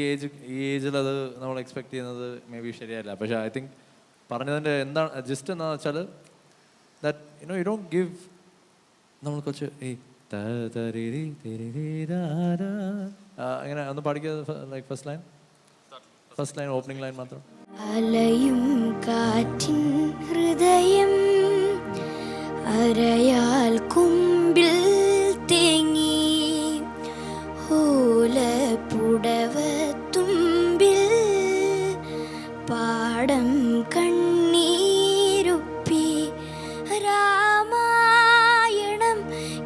F: ഏജിൽ അത് നമ്മൾ എക്സ്പെക്ട് ചെയ്യുന്നത് മേ ബി ശരിയല്ല. പക്ഷേ ഐ തിങ്ക് പറഞ്ഞതിൻ്റെ എന്താണ് ജസ്റ്റ് എന്താണെന്ന് വെച്ചാൽ ദാറ്റ് യു ഡോണ്ട് ഗിവ് നമ്മൾ കുറച്ച് അങ്ങനെ ഒന്ന് പഠിക്കുക. Like first line opening line മാത്രം.
D: അലയും കാറ്റിൻ ഹൃദയം അരയാൽ കൊമ്പിൽ തേങ്ങി ഓലപ്പുടവ തുമ്പിൽ പാടം കണ്ണീരൊപ്പി രാമായണം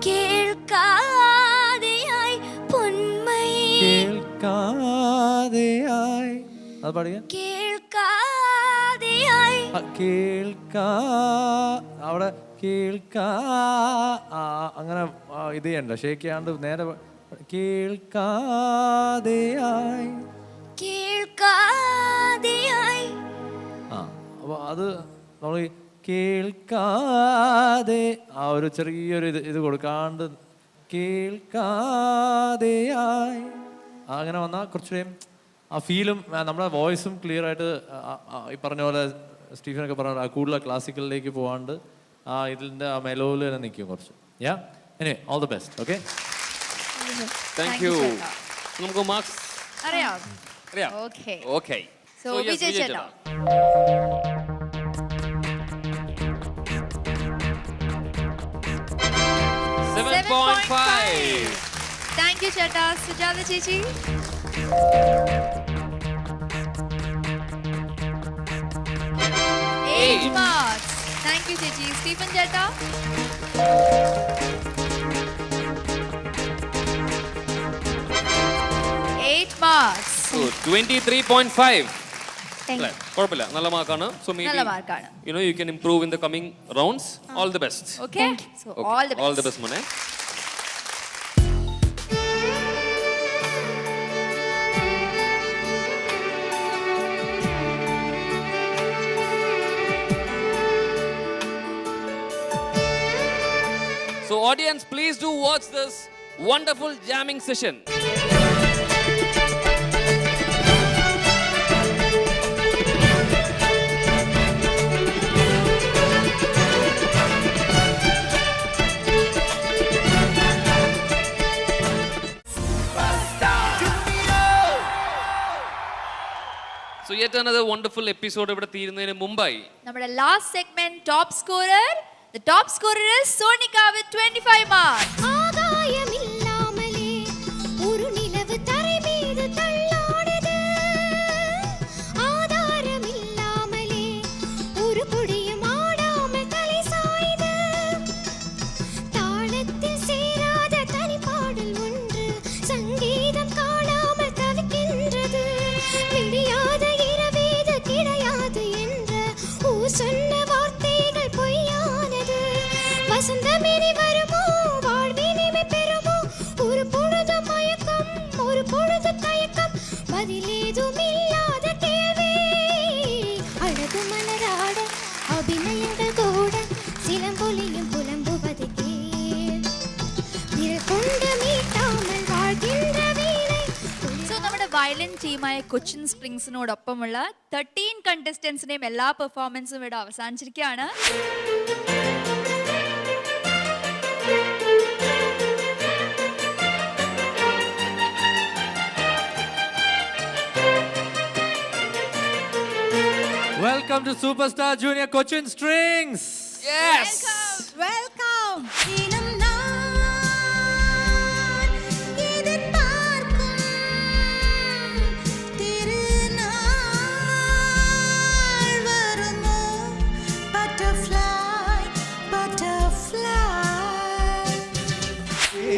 D: കേൾക്കാതെയായി പൊന്മൈ
F: കേൾക്കാതെയായി അത് പഠിക്കുക.
D: കേൾക്കാതെയായി
F: അവിടെ അങ്ങനെ ഇത് ചെയ്യണ്ട, ഷേക്ക് ചെയ്യാണ്ട് നേരെ കേൾക്കാതെയായി അപ്പോൾ അത് നമ്മൾ കേൾക്കാതെ ആ ഒരു ചെറിയൊരു ഇത് കൊടുക്കാണ്ട് കേൾക്കാതെയായി അങ്ങനെ വന്നാൽ കുറച്ചുകൂടെ ആ ഫീലും നമ്മുടെ വോയിസും ക്ലിയർ ആയിട്ട് ഈ പറഞ്ഞ പോലെ സ്റ്റീഫനൊക്കെ പറഞ്ഞ കൂടുതൽ ക്ലാസിക്കലിലേക്ക് പോകാണ്ട് ആ ഇതിൻ്റെ ആ മെലോയിൽ തന്നെ നിൽക്കും കുറച്ച്. Anyway all the best. Okay,
A: thank U. നമുക്ക് മാർക്സ്
B: അറിയാം.
A: അറിയാം.
B: ഓക്കേ.
A: ഓക്കേ.
B: സോ വിജയ് ചേട്ടാ.
A: 7.5.
B: താങ്ക് യു ചേട്ടാ. സുജാത ചേച്ചി. 8 marks. താങ്ക് യു ചേച്ചി. സ്റ്റീഫൻ ചേട്ടാ. 8 marks.
A: 23.5. കുഴപ്പമില്ല, നല്ല മാർക്കാണ്. സോ
B: നല്ല മാർക്കാണ്.
A: You can improve in the coming rounds. All the best.
B: Okay, so all the
A: best മോനെ. So audience, please do watch this wonderful jamming session. So yet another wonderful episode ഇവിടെ തീരുന്നതിന് മുമ്പായി
B: നമ്മുടെ last segment top scorer. The top scorer is Sonika with 25 marks.
D: ആകായമില്ലാമലേ ഒരു നിലവ് തറമീത് തള്ളാടത് ആധാരമില്ലാമലേ ഒരു പൊടിയും ആടാമൽ തലി സായത് താളത്തിൽ சேராத தனிப்பாடல் ஒன்று சங்கீதம் காணாமல் தவிக்கின்றது விடியாத இரவேது கிடையாது என்ற சொன்ன வார்த்தைகள் பொய்யானது வசந்தமேனி வருமோ வாழ்வினிமை பெறுமோ ஒரு பொழுது மயக்கம் ஒரு பொழுது தயக்கம் பதிலேதும் இல்லாத கேள்வி
B: വയലിൻ ടീമായ കൊച്ചിൻ സ്പ്രിങ്സിനോടൊപ്പമുള്ള 13 കണ്ടസ്റ്റൻസിനെയും എല്ലാ പെർഫോമൻസും ഇവിടെ അവസാനിച്ചിരിക്കുകയാണ്.
F: Welcome to Superstar Junior Cochin Strings.
A: Yes.
E: Welcome.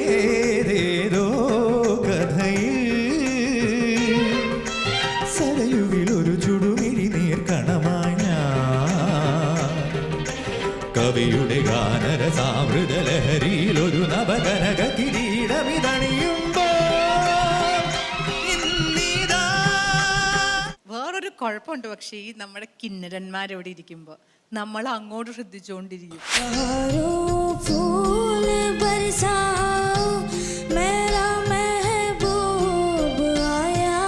H: ഏതേതോ കഥയിൽ സരയുവിലൊരു ചുടുമിഴി നീർക്കണമായി ഞാൻ കവിയുടെ ഗാനരസാമൃത ലഹരിയിലൊരു നവകനക കിരീടമിതണിയുമ്പോൾ ഇന്നിതാ.
E: വേറൊരു കുഴപ്പമുണ്ട്, പക്ഷേ ഈ നമ്മുടെ കിന്നരന്മാരവിടെ ഇരിക്കുമ്പോൾ നമ്മൾ അങ്ങോട്ട് ശ്രദ്ധിച്ചുകൊണ്ടിരിക്കും.
J: फूल बरसाओ मेरा महबूब आया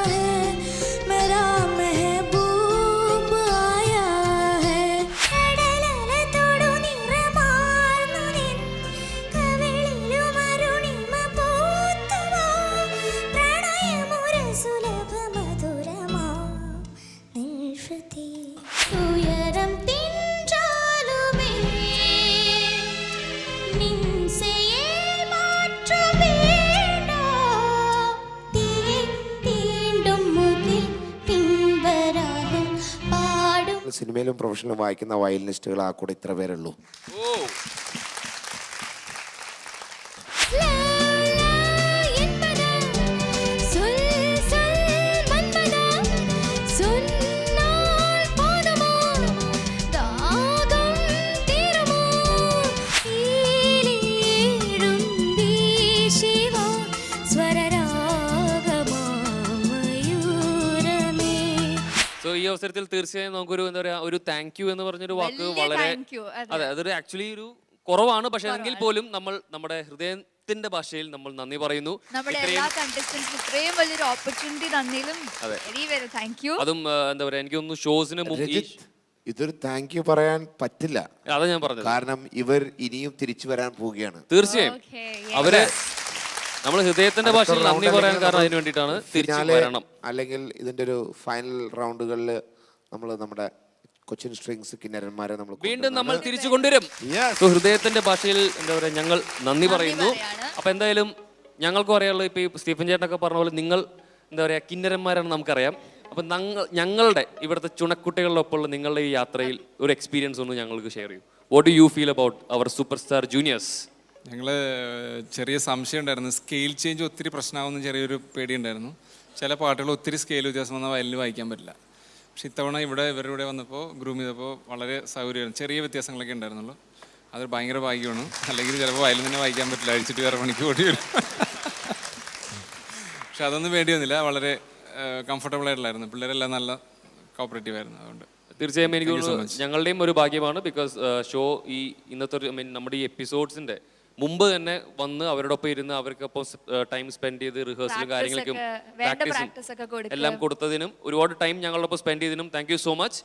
J: है, मेरा महबूब आया है. കടലല തൊടു നിറമാർന്നു നിൻ കവിളിലും അരുണിമ പൂത്തുവോ പ്രണയമൊരസുലഭ മധുരമാ നിൽശ്രുതി ഉയരം തിൻചാലുമേ
C: സിനിമയിലും പ്രൊഫഷണലും വായിക്കുന്ന വയലിനിസ്റ്റുകൾ ആ കൂടെ ഇത്ര പേരുള്ളൂ.
A: സോ ഈ അവസരത്തിൽ തീർച്ചയായും നമുക്കൊരു എന്താ പറയാ ഒരു താങ്ക് യു എന്ന് പറഞ്ഞൊരു വാക്ക് വളരെ അതെ അതൊരു ആക്ച്വലി ഒരു കുറവാണ്. പക്ഷെ എങ്കിൽ പോലും നമ്മൾ നമ്മുടെ ഹൃദയത്തിന്റെ ഭാഷയിൽ നമ്മൾ നന്ദി പറയുന്നു.
B: നമ്മുടെ എല്ലാ കണ്ടസ്റ്റന്റ്സിനും ഇത്രയും വലിയൊരു ഓപ്പർച്യൂണിറ്റി തന്നതിലും വെരി താങ്ക് യു.
A: അതും എന്താ പറയാ എനിക്ക് തോന്നുന്നു ഷോസിന്
C: ഇതൊരു താങ്ക് യു പറയാൻ പറ്റില്ല.
A: അതാ ഞാൻ പറഞ്ഞത്.
C: കാരണം ഇവർ ഇനിയും തിരിച്ചു വരാൻ പോവുകയാണ്.
A: തീർച്ചയായും അവര് നമ്മൾ ഹൃദയത്തിന്റെ ഭാഷയിൽ നന്ദി പറയാൻ കാരണം അതിന് വേണ്ടിയിട്ടാണ് തിരിച്ചു വരണം.
C: അല്ലെങ്കിൽ ഇതിന്റെ ഒരു ഫൈനൽ റൗണ്ടുകളിൽ നമ്മൾ നമ്മുടെ കൊച്ചിൻ സ്ട്രിങ്സ് കിന്നരന്മാരെ
A: വീണ്ടും നമ്മൾ തിരിച്ചു കൊണ്ടുവരും. ഹൃദയത്തിന്റെ ഭാഷയിൽ എന്താ പറയാ ഞങ്ങൾ നന്ദി പറയുന്നു. അപ്പൊ എന്തായാലും ഞങ്ങൾക്കും അറിയാമല്ലോ, ഇപ്പൊ ഈ സ്റ്റീഫൻ ചേട്ടനൊക്കെ പറഞ്ഞ പോലെ നിങ്ങൾ എന്താ പറയാ കിന്നരന്മാരാണ് നമുക്കറിയാം. അപ്പൊ ഞങ്ങളുടെ ഇവിടുത്തെ ചുണക്കുട്ടികളിലൊപ്പമുള്ള നിങ്ങളുടെ ഈ യാത്രയിൽ ഒരു എക്സ്പീരിയൻസ് ഒന്ന് ഞങ്ങൾക്ക് ഷെയർ ചെയ്യൂ. What do you feel about our super star juniors?
I: ഞങ്ങൾ ചെറിയ സംശയം ഉണ്ടായിരുന്നു, സ്കെയിൽ ചേഞ്ച് ഒത്തിരി പ്രശ്നമാകുന്ന ചെറിയൊരു പേടിയുണ്ടായിരുന്നു. ചില പാട്ടുകൾ ഒത്തിരി സ്കെയിൽ വ്യത്യാസം വന്നാൽ വയലിൽ വായിക്കാൻ പറ്റില്ല. പക്ഷെ ഇത്തവണ ഇവരുടെ കൂടെ വന്നപ്പോൾ ഗ്രൂം ചെയ്തപ്പോൾ വളരെ സൗകര്യമായിരുന്നു. ചെറിയ വ്യത്യാസങ്ങളൊക്കെ ഉണ്ടായിരുന്നുള്ളൂ. അതൊരു ഭയങ്കര ഭാഗ്യമാണ്. അല്ലെങ്കിൽ ചിലപ്പോൾ വയലിൽ തന്നെ വായിക്കാൻ പറ്റില്ല, അഴിച്ചിട്ട് വേറെ പണിക്ക് ഓടി വരും. പക്ഷെ അതൊന്നും വേണ്ടി വന്നില്ല, വളരെ കംഫർട്ടബിൾ ആയിട്ടുള്ളായിരുന്നു. പിള്ളേരെല്ലാം നല്ല കോപ്പറേറ്റീവ് ആയിരുന്നു. അതുകൊണ്ട്
A: തീർച്ചയായും എനിക്ക് ഞങ്ങളുടെയും ഒരു ഭാഗ്യമാണ്. ബിക്കോസ് ഷോ ഈ ഇന്നത്തെ ഒരു നമ്മുടെ ഈ എപ്പിസോഡ്സിന്റെ മുമ്പ് തന്നെ വന്ന് അവരോടൊപ്പം ഇരുന്ന് അവർക്കൊപ്പം ടൈം സ്പെൻഡ് ചെയ്ത് റിഹേഴ്സലും കാര്യങ്ങൾക്കും പ്രാക്ടീസും എല്ലാം കൊടുത്തതിനും ഒരുപാട് ടൈം ഞങ്ങളോടൊപ്പം സ്പെൻഡ് ചെയ്തതിനും thank you so much.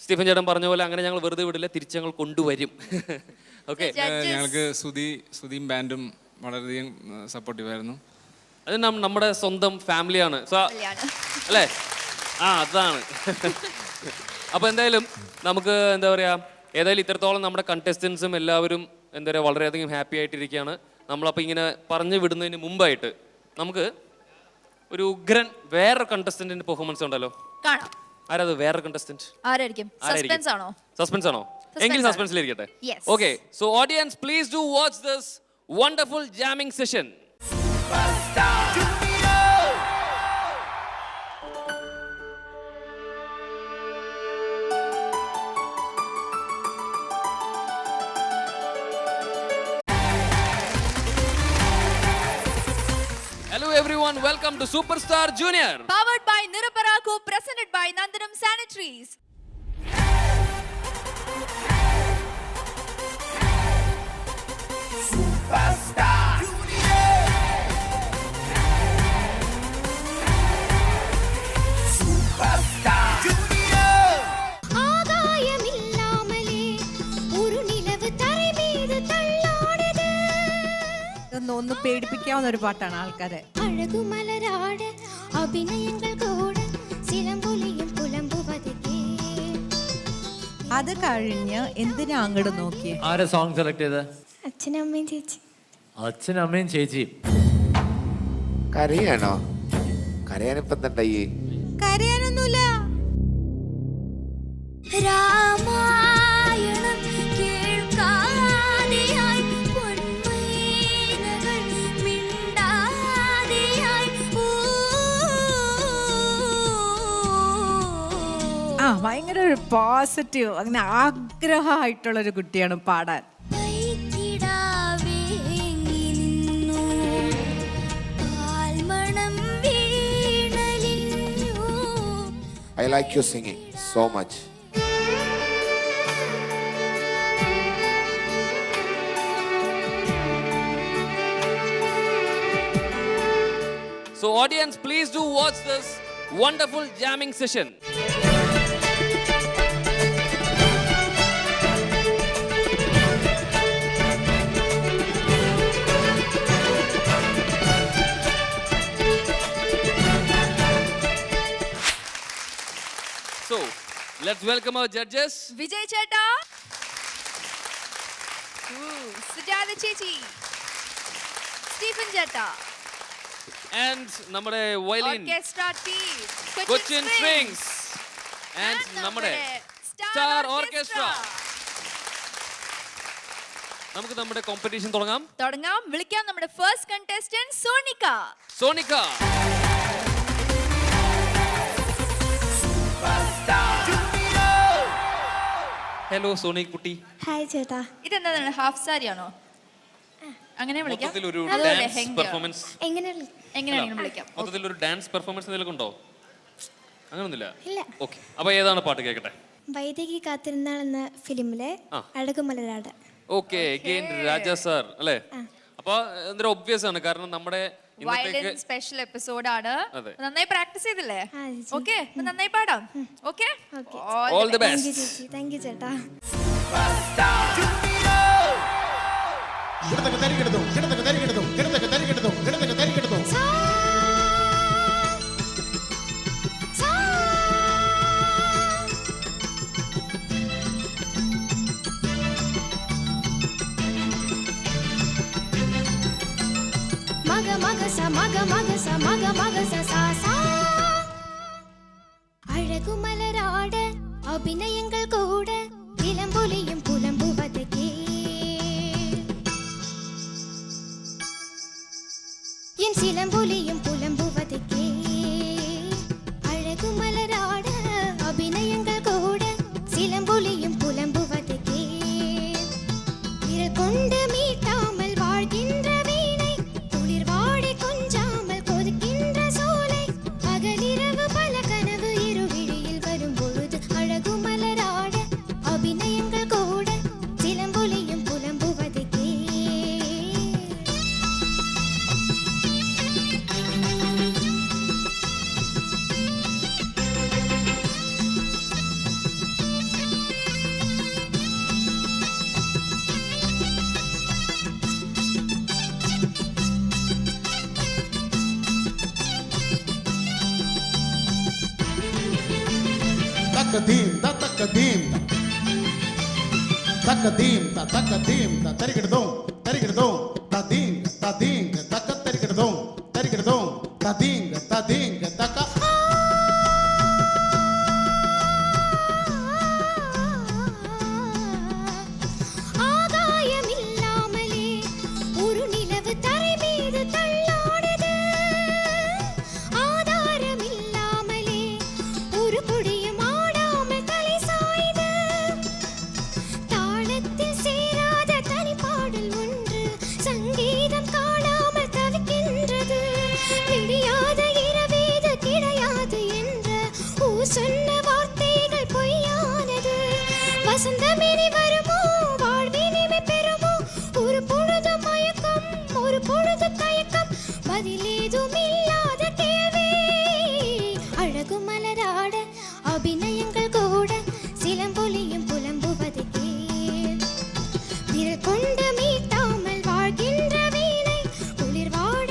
A: Stephen ചേട്ടൻ പറഞ്ഞ പോലെ അങ്ങനെ ഞങ്ങൾ വെറുതെ വിടില്ല, തിരിച്ച് ഞങ്ങൾ കൊണ്ടുവരും. ഓക്കെ,
I: ഞങ്ങൾക്ക് സുധീം ബാൻഡും വളരെയധികം സപ്പോർട്ടീവ് ആയിരുന്നു.
A: അത് നമ്മുടെ സ്വന്തം ഫാമിലിയാണ് അല്ലേ? അതാണ്. അപ്പൊ എന്തായാലും നമുക്ക് എന്താ പറയാ, ഏതായാലും ഇത്രത്തോളം നമ്മുടെ കണ്ടസ്റ്റൻസും എല്ലാവരും എന്താ പറയുക വളരെയധികം ഹാപ്പി ആയിട്ടിരിക്കുകയാണ്. നമ്മളപ്പോൾ ഇങ്ങനെ പറഞ്ഞു വിടുന്നതിന് മുമ്പായിട്ട് നമുക്ക് ഒരു ഉഗ്രൻ വേറൊരു കണ്ടസ്റ്റന്റിന്റെ പെർഫോമൻസ് ഉണ്ടല്ലോ. ആരത് വേറൊരു കണ്ടസ്റ്റന്റ്? സസ്പെൻസ് ആണോ? എങ്കിൽ സസ്പെൻസിലിരിക്കട്ടെ. Okay, so audience please do watch this wonderful jamming session. Hello everyone, welcome to Superstar Junior.
B: Powered by Niruparaku, presented by Nandanam Sanitaries. Superstar Junior.
E: അറിയാവുന്ന ഒരു പാട്ടാണ് ആൾക്കാരെ.
D: അഴകുമലരാട് അഭിനയങ്ങൾ കൂടെ സിലമ്പുലിയും പുലമ്പുവതക്കേ.
E: അത് കഴിഞ്ഞ് എന്തിനാ അങ്ങോട്ട് നോക്കിയേ?
F: ആരെ സോങ് സെലക്ട് ചെയ്ത്?
J: അച്ഛനും അമ്മയും ചേച്ചി.
F: അച്ഛനും അമ്മയും ചേച്ചിയും.
C: കരയാണോ? കരയാനിപ്പോ എന്തായി?
E: കരയാനൊന്നുമില്ല.
D: രാമായണം കേൾക്കാതെയായി പൊന്മൈനകൾ മിണ്ടാതെയായി.
E: ഭയങ്കര ഒരു പോസിറ്റീവ് അങ്ങനെ ആഗ്രഹമായിട്ടുള്ളൊരു കുട്ടിയാണ് പാടാൻ.
C: I like your singing so much.
A: So audience, please do watch this wonderful jamming session. So, let's welcome our judges.
B: Vijay Chetta, Sujata Chechi, Stephen Chetta,
A: and നമ്മുടെ violin
B: orchestra team,
A: Cochin Strings, and നമ്മുടെ Star Orchestra. നമുക്ക് നമ്മുടെ competition തുടങ്ങാം.
B: വിളിക്കാം നമ്മുടെ first contestant Sonika.
A: Hello Soni കുട്ടി.
J: Hi ചേട്ടാ.
B: ഇതെന്താണ്, ഹാഫ് സാരി ആണോ? അങ്ങനെ വിളിക്കാം.
A: മൊത്തത്തിലൊരു ഡാൻസ് പെർഫോമൻസ്
B: എങ്ങനെയാണ് വിളിക്കാം?
A: മൊത്തത്തിലൊരു ഡാൻസ് പെർഫോമൻസ് എന്തെങ്കിലും ഉണ്ടോ? അങ്ങനൊന്നുമില്ല.
J: ഇല്ല.
A: ഓക്കെ, അപ്പൊ ഏതാണ് പാട്ട് കേൾക്കട്ടെ?
J: വൈദേഹി കാത്തിരുന്നാൾ എന്ന ഫിലിമിലെ അഴകുമലരാട്.
A: ഓക്കെ, അഗൈൻ രാജാ സാർ അല്ലേ? അപ്പൊ എന്തൊരു ഒബ്വിയസ് ആണ്, കാരണം നമ്മുടെ
B: വയലിൻ സ്പെഷ്യൽ എപ്പിസോഡാണ്. നന്നായി പ്രാക്ടീസ് ചെയ്തില്ലേ? ഓക്കെ, നന്നായി പാടാം. Okay,
A: all the best.
J: Thank you ചേട്ടാ.
G: കിടത്തക്ക് തരികിടതും കിടത്തക്ക് തരികിടതും കിടത്തക്ക് തരികിടതും കിടത്തക്ക് തരികിടതും.
D: മഗ മഗ സ മഗ മഗ സ മഗ മഗ സ സ സ. അഴകുമലരാട് അഭിനയങ്ങൾ കൂടെ ഇളമ്പൊലിയും പുലമ്പുവതക്കേ. എൻ സിലമ്പൊലിയും പുലമ്പുവതക്കേ. അഴകുമലരാട് അഭിനയങ്ങൾ കൂടെ സിലമ്പൊലിയും പുലമ്പുവതക്കേ. വിരൽ കൊണ്ട് மீட்டாமல் வாழ்கின்ற வீணை குளிர் வாடை கொஞ்சாமல் கொதிக்கின்ற சோலை. பகலிரவு பல கனவு இருவிழியில் வரும் பொழுது அழகுமலராட அபிநயங்கள் கூட சிலம்பொலியும் புலம்புவதற்கே.
G: തക്കതീം തക്കതീം തക്കതീം തക്കതീം തരികിടതും തരികിടതും തദീം തദീം തക്ക തരികിടതും തരികിടതും തദീം തദീം തക്ക.
D: ஆகாயமில்லாமலே ஒரு நிலவு தரை மீது தள்ளாடுது. ஆதாரமில்லாமலே ஒரு கொடியும் ஆடாமல் தலை சாய்து. தாளத்தில் சேராத தனிப்பாடல் ஒன்று சங்கீதம் காணாமல் தவிக்கின்றது. விடியாத இரவேது கிடையாது என்ற ஊர் சொன்ன வார்த்தைகள் பொய்யானது. வசந்தமினி வருமோ வாழ்வினிமை பெறுமோ ஒரு பொழுது மயக்கம் ஒரு பொழுது தயக்கம் பதிலேதும் இல்லாத கேள்வி. அழகுமலராட அபிநயங்கள் கூட சிலம்பொலியும் புலம்புவதற்கே. விரல் கொண்டு மீட்டாமல் வாழ்கின்ற வீணை குளிர் வாட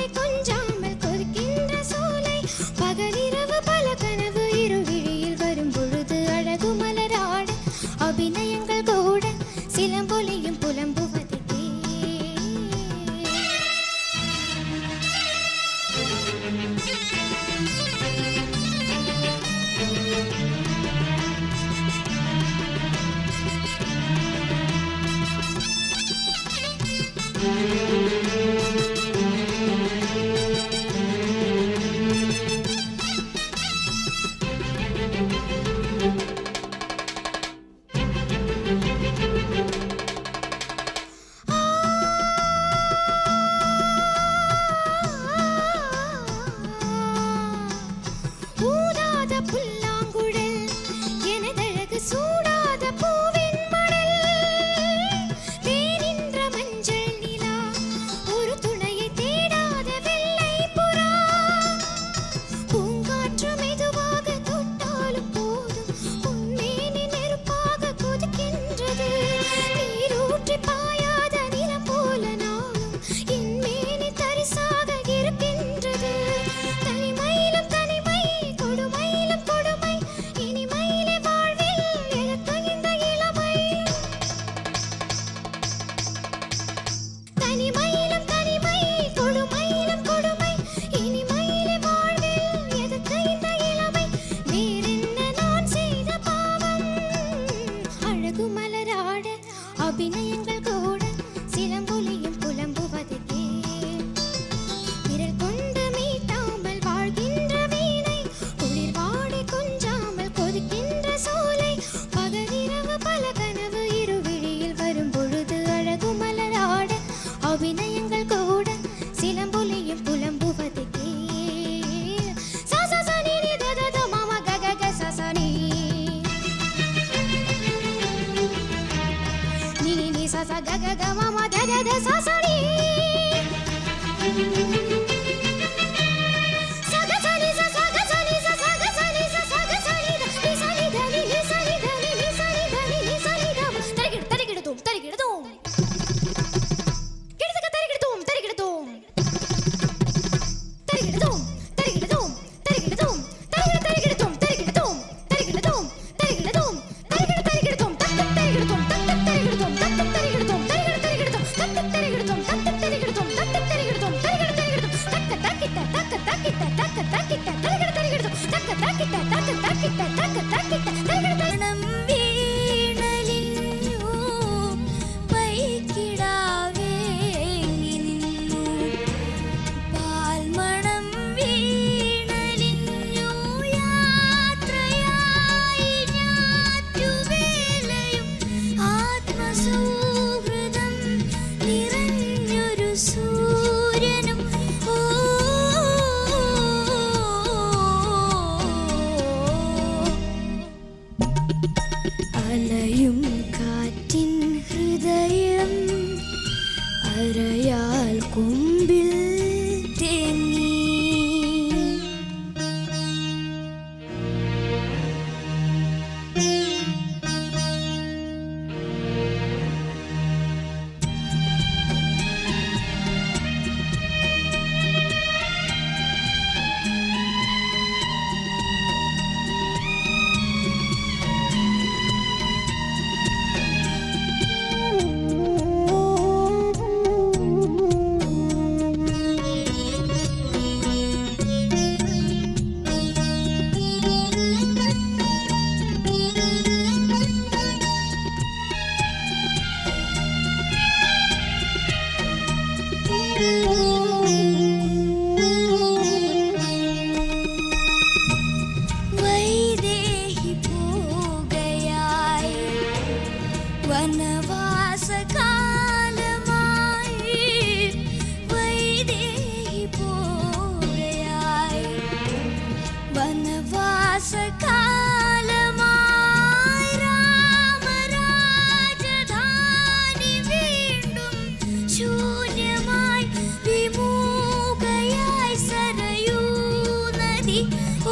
J: മതി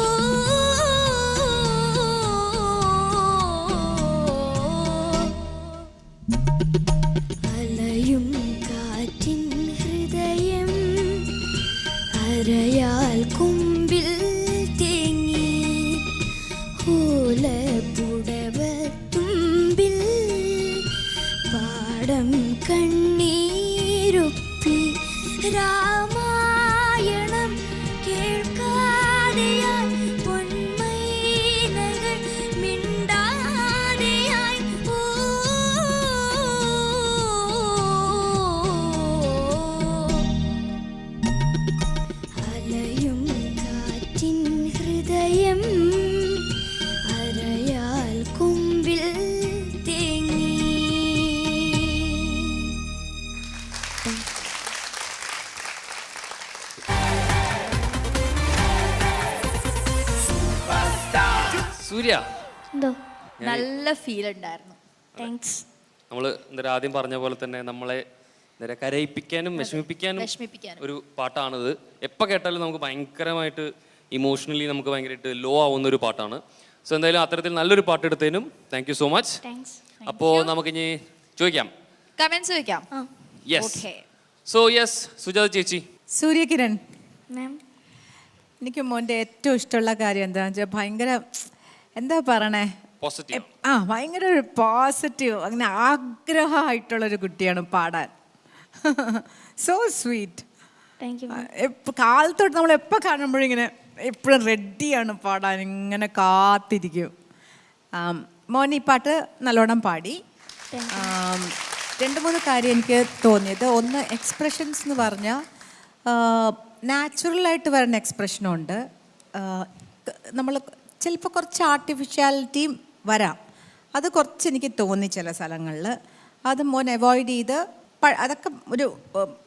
J: ഓ അലയും കാറ്റിൻ ഹൃദയം അരയാൽ കുമ്പിൽ തേങ്ങി ഓലപ്പുടവത്തുമ്പിൽ പാടം കണ്ണീരൊപ്പി രാമായണം കേൾക്കാതെയായി പൊന്മൈനകൾ മിണ്ടാതെയായി ഓ അലയും കാറ്റിൻ ഹൃദയം അരയാൽ കുമ്പിൽ തേങ്ങി.
A: സൂര്യ,
J: എന്തോ
B: നല്ല ഫീൽ ഉണ്ടായിരുന്നു.
J: താങ്ക്സ്.
A: നമ്മൾ എന്താ ആദ്യം പറഞ്ഞ പോലെ തന്നെ നമ്മളെ എന്താ കരയിപ്പിക്കാനും വിഷമിപ്പിക്കാനും ഒരു പാട്ടാണിത്. എപ്പോൾ കേട്ടാലും നമുക്ക് ഭയങ്കരമായിട്ട് ഇമോഷണലി നമുക്ക് ഭയങ്കരമായിട്ട് ലോ ആവുന്ന ഒരു പാട്ടാണ്. സോ എന്തായാലും അത്തരത്തിൽ നല്ലൊരു പാട്ട് എടുത്തതിനും താങ്ക് യു സോ മച്ച്. അപ്പോൾ നമുക്കിനി ചോദിക്കാം,
B: കമന്റ്സ് ചോദിക്കാം.
A: യെസ്. സോ യെസ്, സുജാത ചേച്ചി.
E: സൂര്യകിരൺ,
J: മാം,
E: എനിക്ക് മോൻ്റെ ഏറ്റവും ഇഷ്ടമുള്ള കാര്യം എന്താണെന്ന് വെച്ചാൽ ഭയങ്കര എന്താ പറയണേ,
A: പോസിറ്റീവ്.
E: ഭയങ്കര ഒരു പോസിറ്റീവ്, അങ്ങനെ ആഗ്രഹമായിട്ടുള്ളൊരു കുട്ടിയാണ് പാടാൻ. So sweet.
J: Thank you.
E: കാലത്തോട്ട് നമ്മൾ എപ്പോൾ കാണുമ്പോഴും ഇങ്ങനെ എപ്പോഴും റെഡിയാണ് പാടാൻ, ഇങ്ങനെ കാത്തിരിക്കും. മോൻ ഈ പാട്ട് നല്ലോണം പാടി. 2-3 കാര്യം എനിക്ക് തോന്നിയത്. ഒന്ന്, എക്സ്പ്രഷൻസ് എന്ന് പറഞ്ഞാൽ നാച്ചുറലായിട്ട് വരുന്ന എക്സ്പ്രഷനുണ്ട്. നമ്മൾ ചിലപ്പോൾ കുറച്ച് ആർട്ടിഫിഷ്യാലിറ്റിയും വരാം. അത് കുറച്ച് എനിക്ക് തോന്നി ചില സ്ഥലങ്ങളിൽ. അത് മോൻ അവോയ്ഡ് ചെയ്ത് അതൊക്കെ ഒരു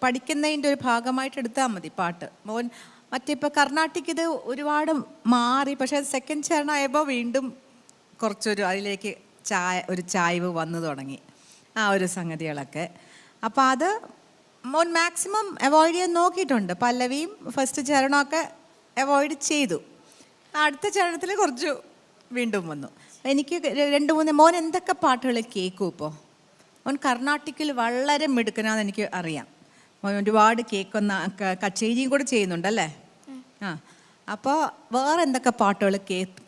E: പഠിക്കുന്നതിൻ്റെ ഒരു ഭാഗമായിട്ട് എടുത്താൽ മതി പാട്ട്. മോൻ മറ്റിപ്പോൾ കർണാട്ടിക് ഇത് ഒരുപാട് മാറി, പക്ഷേ സെക്കൻഡ് ചരണമായപ്പോൾ വീണ്ടും കുറച്ചൊരു അതിലേക്ക് ഒരു ചായ്വ് വന്നു തുടങ്ങി, ആ ഒരു സംഗതികളൊക്കെ. അപ്പോൾ അത് മോൻ മാക്സിമം അവോയ്ഡ് ചെയ്യാൻ നോക്കിയിട്ടുണ്ട്. പല്ലവിയും ഫസ്റ്റ് ചരണമൊക്കെ അവോയ്ഡ് ചെയ്തു. അടുത്ത ചരണത്തിൽ കുറച്ച് വീണ്ടും വന്നു. എനിക്ക് 2-3 മോൻ എന്തൊക്കെ പാട്ടുകൾ കേൾക്കും ഇപ്പോൾ? മോൻ കർണാട്ടിക്കിൽ വളരെ മിടുക്കനാന്ന് എനിക്ക് അറിയാം. മോൻ ഒരുപാട് കേൾക്കുന്ന കച്ചേരിയും കൂടെ ചെയ്യുന്നുണ്ടല്ലേ? ആ, അപ്പോൾ വേറെ എന്തൊക്കെ പാട്ടുകൾ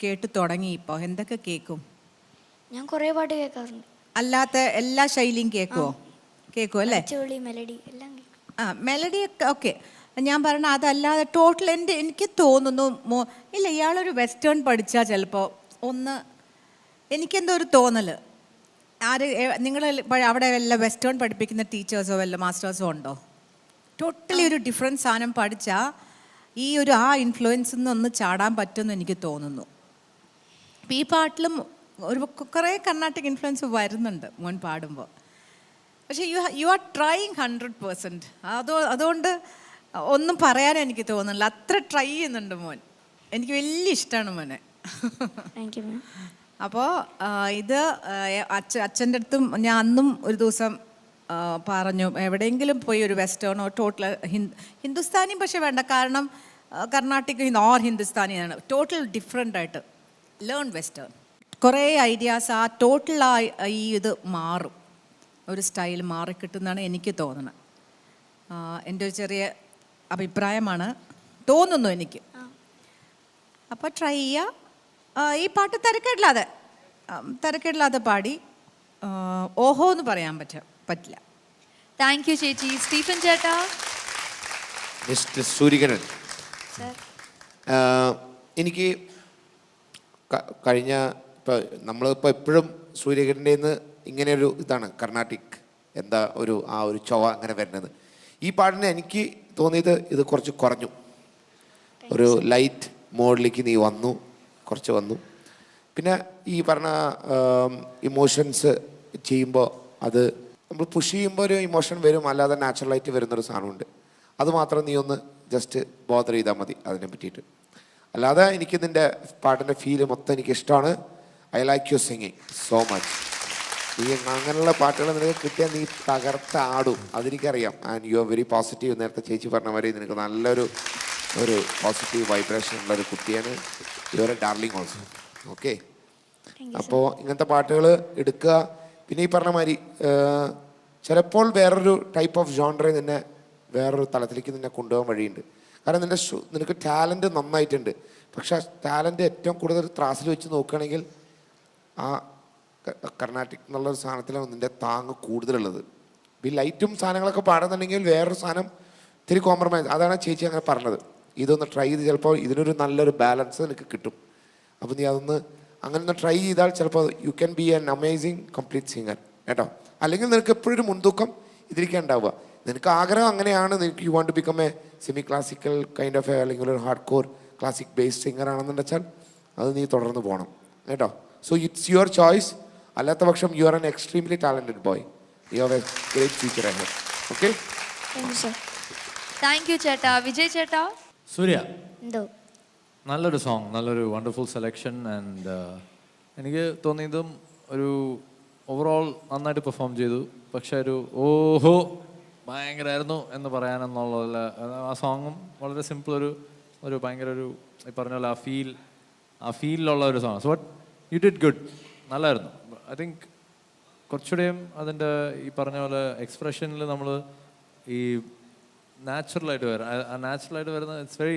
E: കേട്ട് തുടങ്ങി ഇപ്പോൾ? എന്തൊക്കെ കേൾക്കും?
J: ഞാൻ കുറേ പാട്ട് കേൾക്കാറുണ്ട്.
E: അല്ലാത്ത എല്ലാ ശൈലിയും കേൾക്കുമോ? കേൾക്കും അല്ലേ?
J: മെലഡി എല്ലാം കേൾക്കും.
E: ആ, മെലഡി ഒക്കെ ഓക്കെ. ഞാൻ പറഞ്ഞ അതല്ലാതെ ടോട്ടൽ എനിക്ക് തോന്നുന്നു ഇല്ല, ഇയാളൊരു വെസ്റ്റേൺ പഠിച്ചാൽ ചിലപ്പോൾ എനിക്കെന്തോ ഒരു തോന്നൽ. നിങ്ങൾ അവിടെ വല്ല വെസ്റ്റേൺ പഠിപ്പിക്കുന്ന ടീച്ചേഴ്സോ വല്ല മാസ്റ്റേഴ്സോ ഉണ്ടോ? ടോട്ടലി ഒരു ഡിഫറൻറ്റ് സാധനം പഠിച്ചാൽ ഈ ആ ഇൻഫ്ലുവൻസിൽ നിന്ന് ചാടാൻ പറ്റുമെന്ന് എനിക്ക് തോന്നുന്നു. അപ്പോൾ ഈ പാട്ടിലും ഒരു കുറേ കർണാട്ടിക് ഇൻഫ്ലുവൻസ് വരുന്നുണ്ട് മോൻ പാടുമ്പോൾ. പക്ഷേ യു ആർ ട്രൈയിങ് 100%. അതുകൊണ്ട് ഒന്നും പറയാനും എനിക്ക് തോന്നുന്നില്ല, അത്ര ട്രൈ ചെയ്യുന്നുണ്ട് മോൻ. എനിക്ക് വലിയ ഇഷ്ടമാണ് മോനെ. അപ്പോൾ ഇത് അച്ഛൻ്റെ അടുത്തും ഞാൻ അന്നും ഒരു ദിവസം പറഞ്ഞു, എവിടെയെങ്കിലും പോയി ഒരു വെസ്റ്റേണോ ടോട്ടൽ ഹിന്ദുസ്ഥാനി പക്ഷേ വേണ്ട, കാരണം കർണാട്ടിക് ഓർ ഹിന്ദുസ്ഥാനിയാണ് ടോട്ടൽ ഡിഫറെൻ്റ് ആയിട്ട്. Learn western. കുറേ ഐഡിയാസ് ആ ടോട്ടൽ ഈ ഇത് മാറും, ഒരു സ്റ്റൈൽ മാറിക്കിട്ടുമെന്നാണ് എനിക്ക് തോന്നുന്നത്. എൻ്റെ ഒരു ചെറിയ അഭിപ്രായമാണ്, തോന്നുന്നു എനിക്ക്. അപ്പോൾ ട്രൈ ചെയ്യുക. ഈ പാട്ട് തിരക്കേടില്ലാതെ പാടി ഓഹോ എന്ന് പറയാൻ പറ്റില്ല.
B: താങ്ക് യു ചേച്ചി. സ്റ്റീഫൻ ചേട്ടാ.
C: മിസ്റ്റർ സൂര്യകിരൺ, എനിക്ക് കഴിഞ്ഞ നമ്മളിപ്പോൾ എപ്പോഴും സൂര്യകിരൻ്റെ നിന്ന് ഇങ്ങനെയൊരു ഇതാണ് കർണാട്ടിക് ആ ഒരു ചൊവ അങ്ങനെ വരുന്നത്. ഈ പാട്ടിന് എനിക്ക് തോന്നിയത് ഇത് കുറച്ച് കുറഞ്ഞു, ഒരു ലൈറ്റ് മോഡിലേക്ക് നീ കുറച്ച് വന്നു. പിന്നെ ഈ പറഞ്ഞ ഇമോഷൻസ് ചെയ്യുമ്പോൾ അത് നമ്മൾ പുഷ് ചെയ്യുമ്പോൾ ഒരു ഇമോഷൻ വരും, അല്ലാതെ നാച്ചുറലായിട്ട് വരുന്നൊരു സാധനമുണ്ട്. അത് മാത്രം നീ ഒന്ന് ജസ്റ്റ് ബോദർ ചെയ്താൽ മതി അതിനെ പറ്റിയിട്ട്. അല്ലാതെ എനിക്ക് നിൻ്റെ പാട്ടിൻ്റെ ഫീല് മൊത്തം എനിക്ക് ഇഷ്ടമാണ്. I like you singing so much. നീ അങ്ങനെയുള്ള പാട്ടുകൾ നിനക്ക് കിട്ടിയാൽ നീ തകർത്ത് ആടും, അതെനിക്കറിയാം. And you are very positive. നേരത്തെ ചേച്ചി പറഞ്ഞ മാതിരി നിനക്ക് നല്ലൊരു ഒരു പോസിറ്റീവ് വൈബ്രേഷൻ ഉള്ള ഒരു കുട്ടിയാണ്. Your A darling also. Okay, അപ്പോൾ ഇങ്ങനത്തെ പാട്ടുകൾ എടുക്കുക. പിന്നെ ഈ പറഞ്ഞ മാതിരി ചിലപ്പോൾ വേറൊരു ടൈപ്പ് ഓഫ് ജോൺറെ നിന്നെ വേറൊരു തലത്തിലേക്ക് നിന്നെ കൊണ്ടുപോകാൻ വഴിയുണ്ട്. കാരണം നിനക്ക് ടാലൻറ്റ് നന്നായിട്ടുണ്ട്. പക്ഷെ ആ ടാലൻറ്റ് ഏറ്റവും കൂടുതൽ ത്രാസിൽ വെച്ച് നോക്കുകയാണെങ്കിൽ ആ കർണാട്ടിക് എന്നുള്ളൊരു സാധനത്തിലാണ് നിൻ്റെ താങ്ങ് കൂടുതലുള്ളത്. ഈ ലൈറ്റും സാധനങ്ങളൊക്കെ പാടുന്നുണ്ടെങ്കിൽ വേറൊരു സാധനം ഇത്തിരി കോംപ്രമൈസ്. അതാണ് ചേച്ചി അങ്ങനെ പറഞ്ഞത്. ഇതൊന്ന് ട്രൈ ചെയ്ത് ചിലപ്പോൾ ഇതിനൊരു നല്ലൊരു ബാലൻസ് നിനക്ക് കിട്ടും. അപ്പോൾ നീ അതൊന്ന് അങ്ങനെ ഒന്ന് ട്രൈ ചെയ്താൽ ചിലപ്പോൾ you can be an amazing complete singer കേട്ടോ. അല്ലെങ്കിൽ നിനക്ക് എപ്പോഴും ഒരു മുൻതൂക്കം ഇതിരിക്കാൻ ഉണ്ടാവുക. നിനക്ക് ആഗ്രഹം അങ്ങനെയാണ്, നിനക്ക് you want to become a semi classical kind of അല്ലെങ്കിൽ ഒരു hard core classic based singer ആണെന്ന് വെച്ചാൽ അത് നീ തുടർന്ന് പോകണം കേട്ടോ. So it's your choice. അല്ലാത്ത പക്ഷം you are an extremely talented boy. You have a great future ahead. Okay,
B: thank you ചേട്ടാ. വിജയ് ചേട്ടാ.
F: സൂര്യ,
J: എന്തോ
F: നല്ലൊരു സോങ്, നല്ലൊരു വണ്ടർഫുൾ സെലക്ഷൻ. ആൻഡ് എനിക്ക് തോന്നിയതും ഒരു ഓവറോൾ നന്നായിട്ട് പെർഫോം ചെയ്തു. പക്ഷെ ഒരു ഓഹോ ഭയങ്കരമായിരുന്നു എന്ന് പറയാനെന്നുള്ള ആ സോങ്ങും വളരെ സിമ്പിൾ, ഒരു ഭയങ്കര ഒരു ഈ പറഞ്ഞ പോലെ ആ ഫീലിലുള്ള ഒരു song. So but you did good, നല്ലതായിരുന്നു. ഐ തിങ്ക് കുറച്ചുകൂടെയും അതിൻ്റെ ഈ പറഞ്ഞ പോലെ എക്സ്പ്രഷനിൽ നമ്മൾ ഈ നാച്ചുറലായിട്ട് വരുന്ന ഇറ്റ്സ് വെരി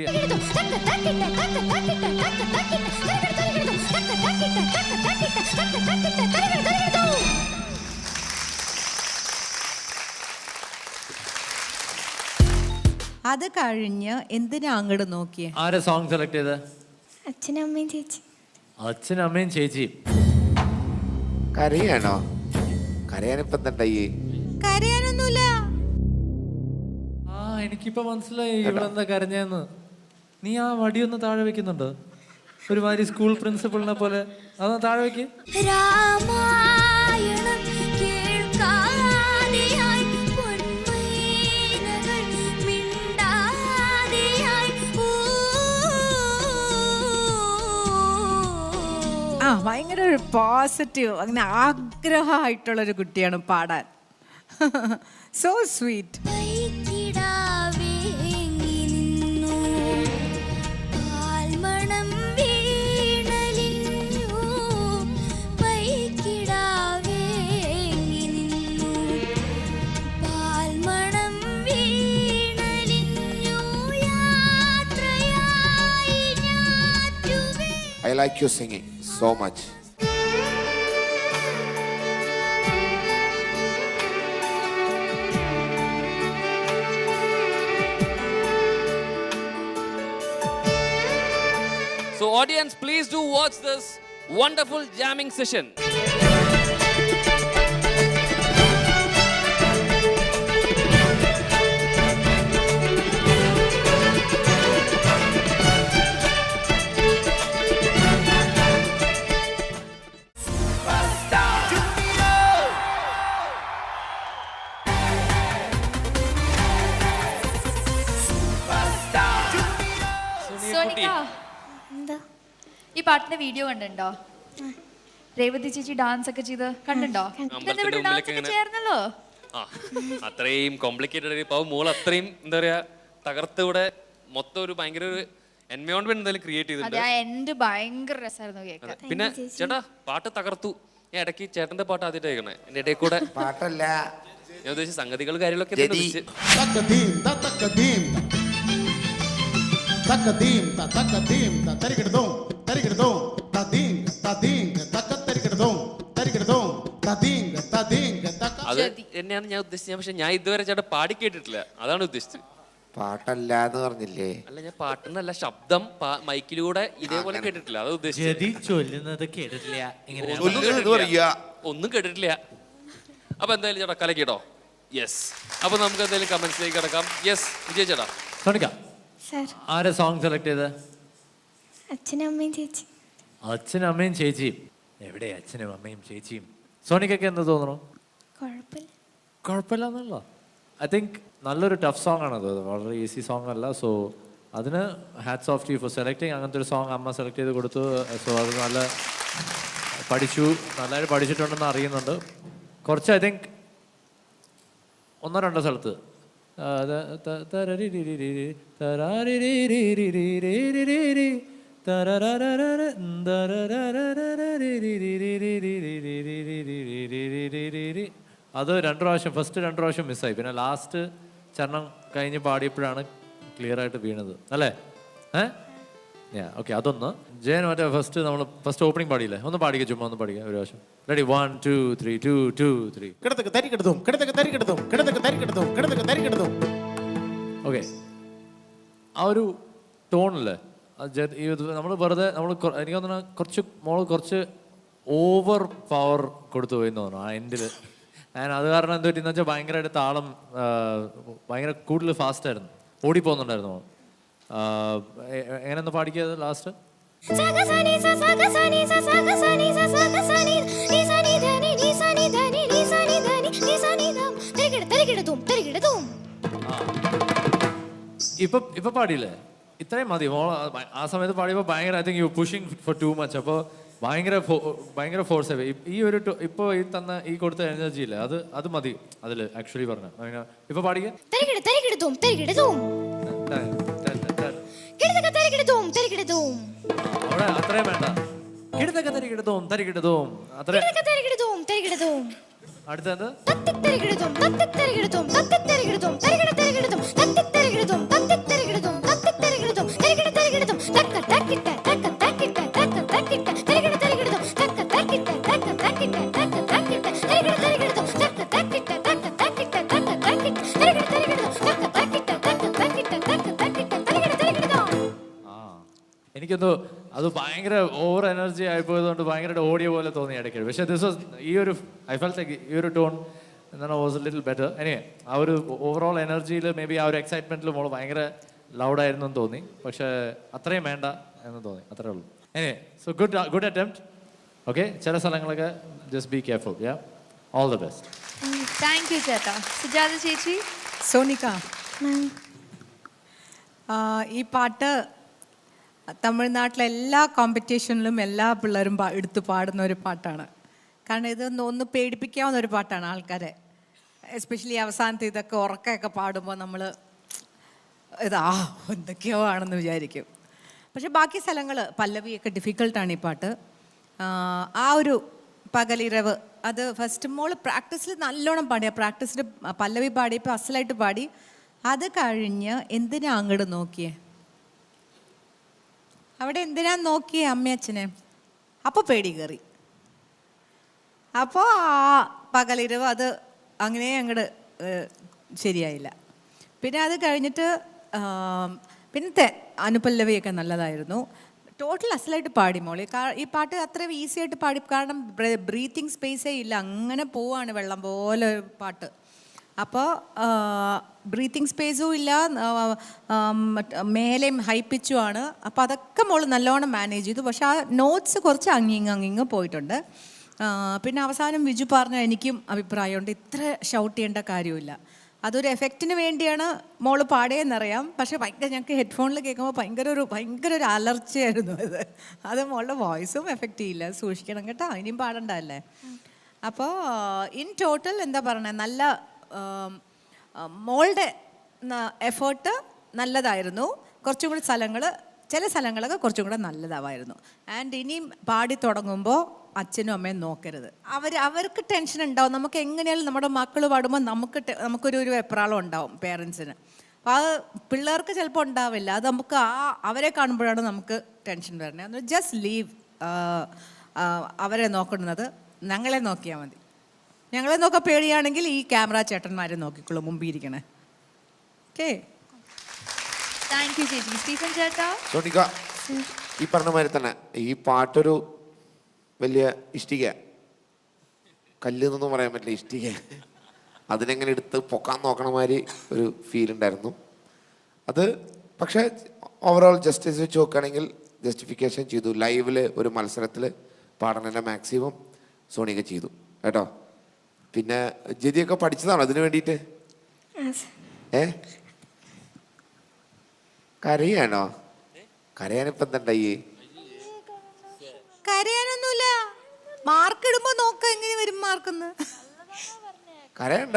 E: അത് കഴിഞ്ഞ് എന്തിനാ അങ്ങോട്ട് നോക്കിയേ?
F: ആരെ സോങ് സെലക്ട് ചെയ്ത്?
J: അച്ഛനും അമ്മയും ചേച്ചി.
F: അച്ഛനും അമ്മയും ചേച്ചിയും.
C: കരയാണോ? കരയാനിപ്പം എന്തായി?
E: കരയാനൊന്നുമില്ല.
F: എനിക്കിപ്പോ മനസ്സിലായി ഇവളെന്താ കരഞ്ഞെന്ന്. നീ ആ വടിയൊന്ന് താഴെ വെക്കുന്നുണ്ട് ഒരുമാതിരി സ്കൂൾ പ്രിൻസിപ്പളിനെ പോലെ. അതൊന്ന് താഴെ വെക്ക്.
D: രാമായണം കേൾക്കാതെയായി പൊന്മൈനകൾ മിണ്ടാതെയായി.
E: ഭയങ്കര ഒരു പോസിറ്റീവ്, അങ്ങനെ ആഗ്രഹമായിട്ടുള്ളൊരു കുട്ടിയാണ് പാടാൻ. So sweet.
C: I like your singing so much.
A: So audience, please do watch this wonderful jamming session.
B: Sonika,
J: എന്താ
B: ഈ പാട്ടിന്റെ വീഡിയോ കണ്ടിട്ടുണ്ടോ? രേവതി ചേച്ചി ഡാൻസ് ഒക്കെ ചെയ്ത് കണ്ടിട്ടുണ്ടോ? ഡാൻസ് ഒക്കെ ചേർന്നല്ലോ.
A: അത്രയും കോംപ്ലിക്കേറ്റഡ് മോൾ അത്രയും എന്താ പറയാ തകർത്തൂടെ മൊത്തം ഒരു ഭയങ്കര ഒരു എൻവയോൺമെന്റ് എന്തായാലും ക്രിയേറ്റ് ചെയ്തിട്ടുണ്ട്.
B: ഭയങ്കര രസമായിരുന്നു കേൾക്കാൻ.
A: പിന്നെ ചേട്ടാ പാട്ട് തകർത്തു. ഞാൻ ഇടയ്ക്ക് ചേട്ടന്റെ പാട്ട് ആദ്യമായിട്ട് കേൾക്കണേ. എന്റെ ഇടയിൽ കൂടെ
C: പാട്ടല്ല,
A: ഞാൻ ഉദ്ദേശിച്ച സംഗതികൾ കാര്യങ്ങളൊക്കെ അത് തന്നെയാണ് ഞാൻ ഉദ്ദേശിച്ചത്. പക്ഷെ ഞാൻ ഇതുവരെ ചേട്ടാ പാടി കേട്ടിട്ടില്ല, അതാണ് ഉദ്ദേശിച്ചത്.
C: പാട്ടല്ല എന്ന് പറഞ്ഞില്ലേ?
A: അല്ല, ഞാൻ പാട്ടെന്നല്ല, ശബ്ദം മൈക്കിലൂടെ ഇതേപോലെ കേട്ടിട്ടില്ല, അത് ഉദ്ദേശിച്ചത്. ഒന്നും കേട്ടിട്ടില്ല. അപ്പൊ എന്തായാലും ചേട്ടാ കലക്കിട്ടോ. യെസ്, അപ്പൊ നമുക്ക് എന്തായാലും കമന്റ്സിലേക്ക് കിടക്കാം. യെസ് വിജയ് ചേട്ടാ.
F: സോണിക, ആരെ സോങ് സെലക്ട് ചെയ്ത്?
J: അച്ഛനും അമ്മയും ചേച്ചി.
F: അച്ഛനും അമ്മയും ചേച്ചിയും. എവിടെ അച്ഛനും അമ്മയും ചേച്ചിയും? സോണിക്കൊക്കെ എന്ത് തോന്നുന്നു? കുഴപ്പമില്ല. ഐ തിങ്ക് നല്ലൊരു ടഫ് സോങ് ആണത്, വളരെ ഈസി സോങ് അല്ല. സോ അതിന് hats of two four selecting. അങ്ങനത്തെ ഒരു സോങ് അമ്മ സെലക്ട് ചെയ്ത് കൊടുത്തു. സോ അത് നല്ലതായിട്ട് പഠിച്ചിട്ടുണ്ടെന്ന് അറിയുന്നുണ്ട്. കുറച്ച് ഐ തിങ്ക് 1-2 സ്ഥലത്ത് അത് 2 പ്രാവശ്യം, ഫസ്റ്റ് 2 പ്രാവശ്യം മിസ്സായി. പിന്നെ ലാസ്റ്റ് ചരണം കഴിഞ്ഞ് പാടിയപ്പോഴാണ് ക്ലിയർ ആയിട്ട് വീണത് അല്ലേ? ഓക്കെ, അതൊന്ന്. ജയൻ മറ്റേ ഫസ്റ്റ് ഓപ്പണിംഗ് പാടിയില്ലേ? ഒന്ന് പാടിക്കുക, ചുമ്മാ ഒന്ന് പാടിക്കുക ഒരു പ്രാവശ്യം. റെഡി, 1 2 3 2 2 3.
G: കിടത്തക്ക് തരി കിടത്തും, കിടത്തക്ക് തരി കിടത്തും, കിടത്തക്ക് തരി കിടത്തും, കിടത്തക്ക് തരി കിടത്തും.
F: ഓക്കെ, ആ ഒരു ടോണില്ലേ നമ്മൾ വെറുതെ എനിക്ക് തോന്നുന്നു കുറച്ച് ഓവർ പവർ കൊടുത്തു പോയി എന്ന് തോന്നുന്നു ആ എൻഡിൽ. അത് കാരണം എന്ത് പറ്റിയെന്ന് വെച്ചാൽ ഭയങ്കരമായിട്ട് താളം ഭയങ്കര കൂടുതൽ ഫാസ്റ്റ് ആയിരുന്നു, ഓടിപ്പോകുന്നുണ്ടായിരുന്നു. എങ്ങനെ ഒന്ന് പാടിക്കത് ലാസ്റ്റ്? ഇപ്പൊ പാടിയില്ലേ? ഇത്രയും മതി. ആ സമയത്ത് പാടിയപ്പോൾ ഭയങ്കര I think you pushing for too much. അപ്പോൾ ഭയങ്കര ഫോഴ്സ് ആയി. ഇപ്പോൾ ഈ കൊടുത്ത എനർജി ഇല്ലേ, അത് മതി അതിൽ ആക്ച്വലി പറഞ്ഞ. ഇപ്പൊ പാടിക്കുക. അവിടെ അത്രയും വേണ്ട. കിടത്തൊക്കെ തരികിടത്തും തരികിടത്തും അത്ര. അടുത്തത് എനിക്കൊന്ന് അത് ഭയങ്കര ഓവർ എനർജി ആയിപ്പോയതുകൊണ്ട് ഭയങ്കരമായിട്ട് ഓടിയ പോലെ തോന്നി ഇടയ്ക്ക്. പക്ഷേ ഐ ഫെൽറ്റ് ലൈക്ക് ഈ ഒരു ടോൺ എന്താണ് വാസ് ലിറ്റിൽ ബെറ്റർ. എനിവേ, ആ ഒരു ഓവറോൾ എനർജിയിൽ മേ ബി ആ ഒരു എക്സൈറ്റ്മെന്റിൽ മോള് ഭയങ്കര ലൗഡായിരുന്നു എന്ന് തോന്നി. പക്ഷേ അത്രയും വേണ്ട എന്ന് തോന്നി, അത്രേ ഉള്ളൂ. Anyway, so good attempt. Okay, ചില സ്ഥലങ്ങളൊക്കെ just be careful. Yeah, all the best.
B: Thank you ചേട്ടാ. സുജാത ചേച്ചി.
E: സോണിക, ഈ പാട്ട് തമിഴ്നാട്ടിലെ എല്ലാ കോമ്പറ്റീഷനിലും എല്ലാ പിള്ളേരും എടുത്ത് പാടുന്ന ഒരു പാട്ടാണ്. കാരണം ഇതൊന്ന് പേടിപ്പിക്കാവുന്ന ഒരു പാട്ടാണ് ആൾക്കാരെ. എസ്പെഷ്യലി അവസാനത്തെ ഇതൊക്കെ ഉറക്കമൊക്കെ പാടുമ്പോൾ നമ്മൾ എന്തൊക്കെയോ ആണെന്ന് വിചാരിക്കും. പക്ഷെ ബാക്കി സ്ഥലങ്ങൾ പല്ലവിയൊക്കെ ഡിഫിക്കൽട്ടാണ് ഈ പാട്ട്. ആ ഒരു പകലിരവ് അത് ഫസ്റ്റ് മോള് പ്രാക്ടീസിൽ നല്ലോണം പാടിയ, പ്രാക്ടീസിൽ പല്ലവി പാടിയപ്പോൾ അസലായിട്ട് പാടി. അത് കഴിഞ്ഞ് എന്തിനാ അങ്ങോട്ട് നോക്കിയേ, അവിടെ എന്തിനാ നോക്കിയേ അമ്മയച്ഛനെ? അപ്പോൾ പേടി കയറി. അപ്പോൾ ആ പകലിരവ് അത് അങ്ങനെ അങ്ങോട്ട് ശരിയായില്ല. പിന്നെ അത് കഴിഞ്ഞിട്ട് പിന്നത്തെ അനുപല്ലവിയൊക്കെ നല്ലതായിരുന്നു. ടോട്ടൽ അസലായിട്ട് പാടി മോളി. ഈ പാട്ട് അത്ര ഈസി ആയിട്ട് പാടി, കാരണം ബ്രീത്തിങ് സ്പേസേ ഇല്ല, അങ്ങനെ പോവാണ് വെള്ളം പോലെ പാട്ട്. അപ്പോൾ ബ്രീത്തിങ് സ്പേസും ഇല്ല, മേലെയും ഹൈ പിച്ചും ആണ്. അപ്പോൾ അതൊക്കെ മോള് നല്ലോണം മാനേജ് ചെയ്തു. പക്ഷെ ആ നോട്ട്സ് കുറച്ച് അങ്ങിങ്ങ് പോയിട്ടുണ്ട്. പിന്നെ അവസാനം വിജു പറഞ്ഞ എനിക്കും അഭിപ്രായമുണ്ട്, ഇത്ര ഷൗട്ട് ചെയ്യേണ്ട കാര്യമില്ല. അതൊരു എഫക്റ്റിന് വേണ്ടിയാണ് മോള് പാടിയെന്നറിയാം. പക്ഷെ ഞങ്ങൾക്ക് ഹെഡ്ഫോണിൽ കേൾക്കുമ്പോൾ ഭയങ്കര ഒരു അലർച്ചയായിരുന്നു അത് മോളുടെ വോയിസും എഫക്റ്റ് ചെയ്യില്ല. സൂക്ഷിക്കണം കേട്ടോ, ഇനിയും പാടണ്ടല്ലേ. അപ്പോൾ ഇൻ ടോട്ടൽ എന്താ പറയണേ, നല്ല മോളുടെ എഫേർട്ട് നല്ലതായിരുന്നു. കുറച്ചും കൂടി ചില സ്ഥലങ്ങളൊക്കെ കുറച്ചും കൂടെ നല്ലതാവായിരുന്നു. ആൻഡ് ഇനിയും പാടി തുടങ്ങുമ്പോൾ അച്ഛനും അമ്മയും നോക്കരുത്. അവർക്ക് ടെൻഷൻ ഉണ്ടാവും. നമുക്ക് എങ്ങനെയാലും നമ്മുടെ മക്കൾ പാടുമ്പോൾ നമുക്കൊരു വെപ്രാളം ഉണ്ടാവും പേരൻസിന്. അപ്പോൾ അത് പിള്ളേർക്ക് ചിലപ്പോൾ ഉണ്ടാവില്ല. അത് നമുക്ക് അവരെ കാണുമ്പോഴാണ് നമുക്ക് ടെൻഷൻ വരുന്നത്. ജസ്റ്റ് ലീവ് അവരെ നോക്കുന്നത്, ഞങ്ങളെ നോക്കിയാൽ മതി. ഞങ്ങളെ നോക്കാൻ പേടിയാണെങ്കിൽ ഈ ക്യാമറ ചേട്ടന്മാരെ നോക്കിക്കോളൂ മുമ്പിരിക്കണേ. ഓക്കെ,
B: താങ്ക് യു ചേച്ചി. സ്റ്റീഫൻ ചേട്ടാ.
C: സോണിക, ഈ പറഞ്ഞ മാതിരി തന്നെ ഈ പാട്ടൊരു വലിയ ഇഷ്ടിക, കല്ലെന്നൊന്നും പറയാൻ പറ്റില്ല, ഇഷ്ടിക, അതിനെങ്ങനെ എടുത്ത് പൊക്കാൻ നോക്കണ മാതിരി ഒരു ഫീൽ ഉണ്ടായിരുന്നു. അത് പക്ഷേ ഓവറോൾ ജസ്റ്റിസ് വെച്ച് നോക്കുകയാണെങ്കിൽ ജസ്റ്റിഫിക്കേഷൻ ചെയ്തു. ലൈവിൽ ഒരു മത്സരത്തിൽ പാടണേൻ്റെ മാക്സിമം സോണിക ചെയ്തു കേട്ടോ. പിന്നെ ജതിയൊക്കെ പഠിച്ചതാണോ അതിന് വേണ്ടിയിട്ട്? കരയാണോ? കരയാനിപ്പം എന്തുണ്ടായി?
E: കരയാനൊന്നുമില്ല, മാർക്ക് ഇടുമ്പോൾ നോക്കാം എങ്ങനെ വരും മാർക്കെന്ന്.
C: കരയണ്ട.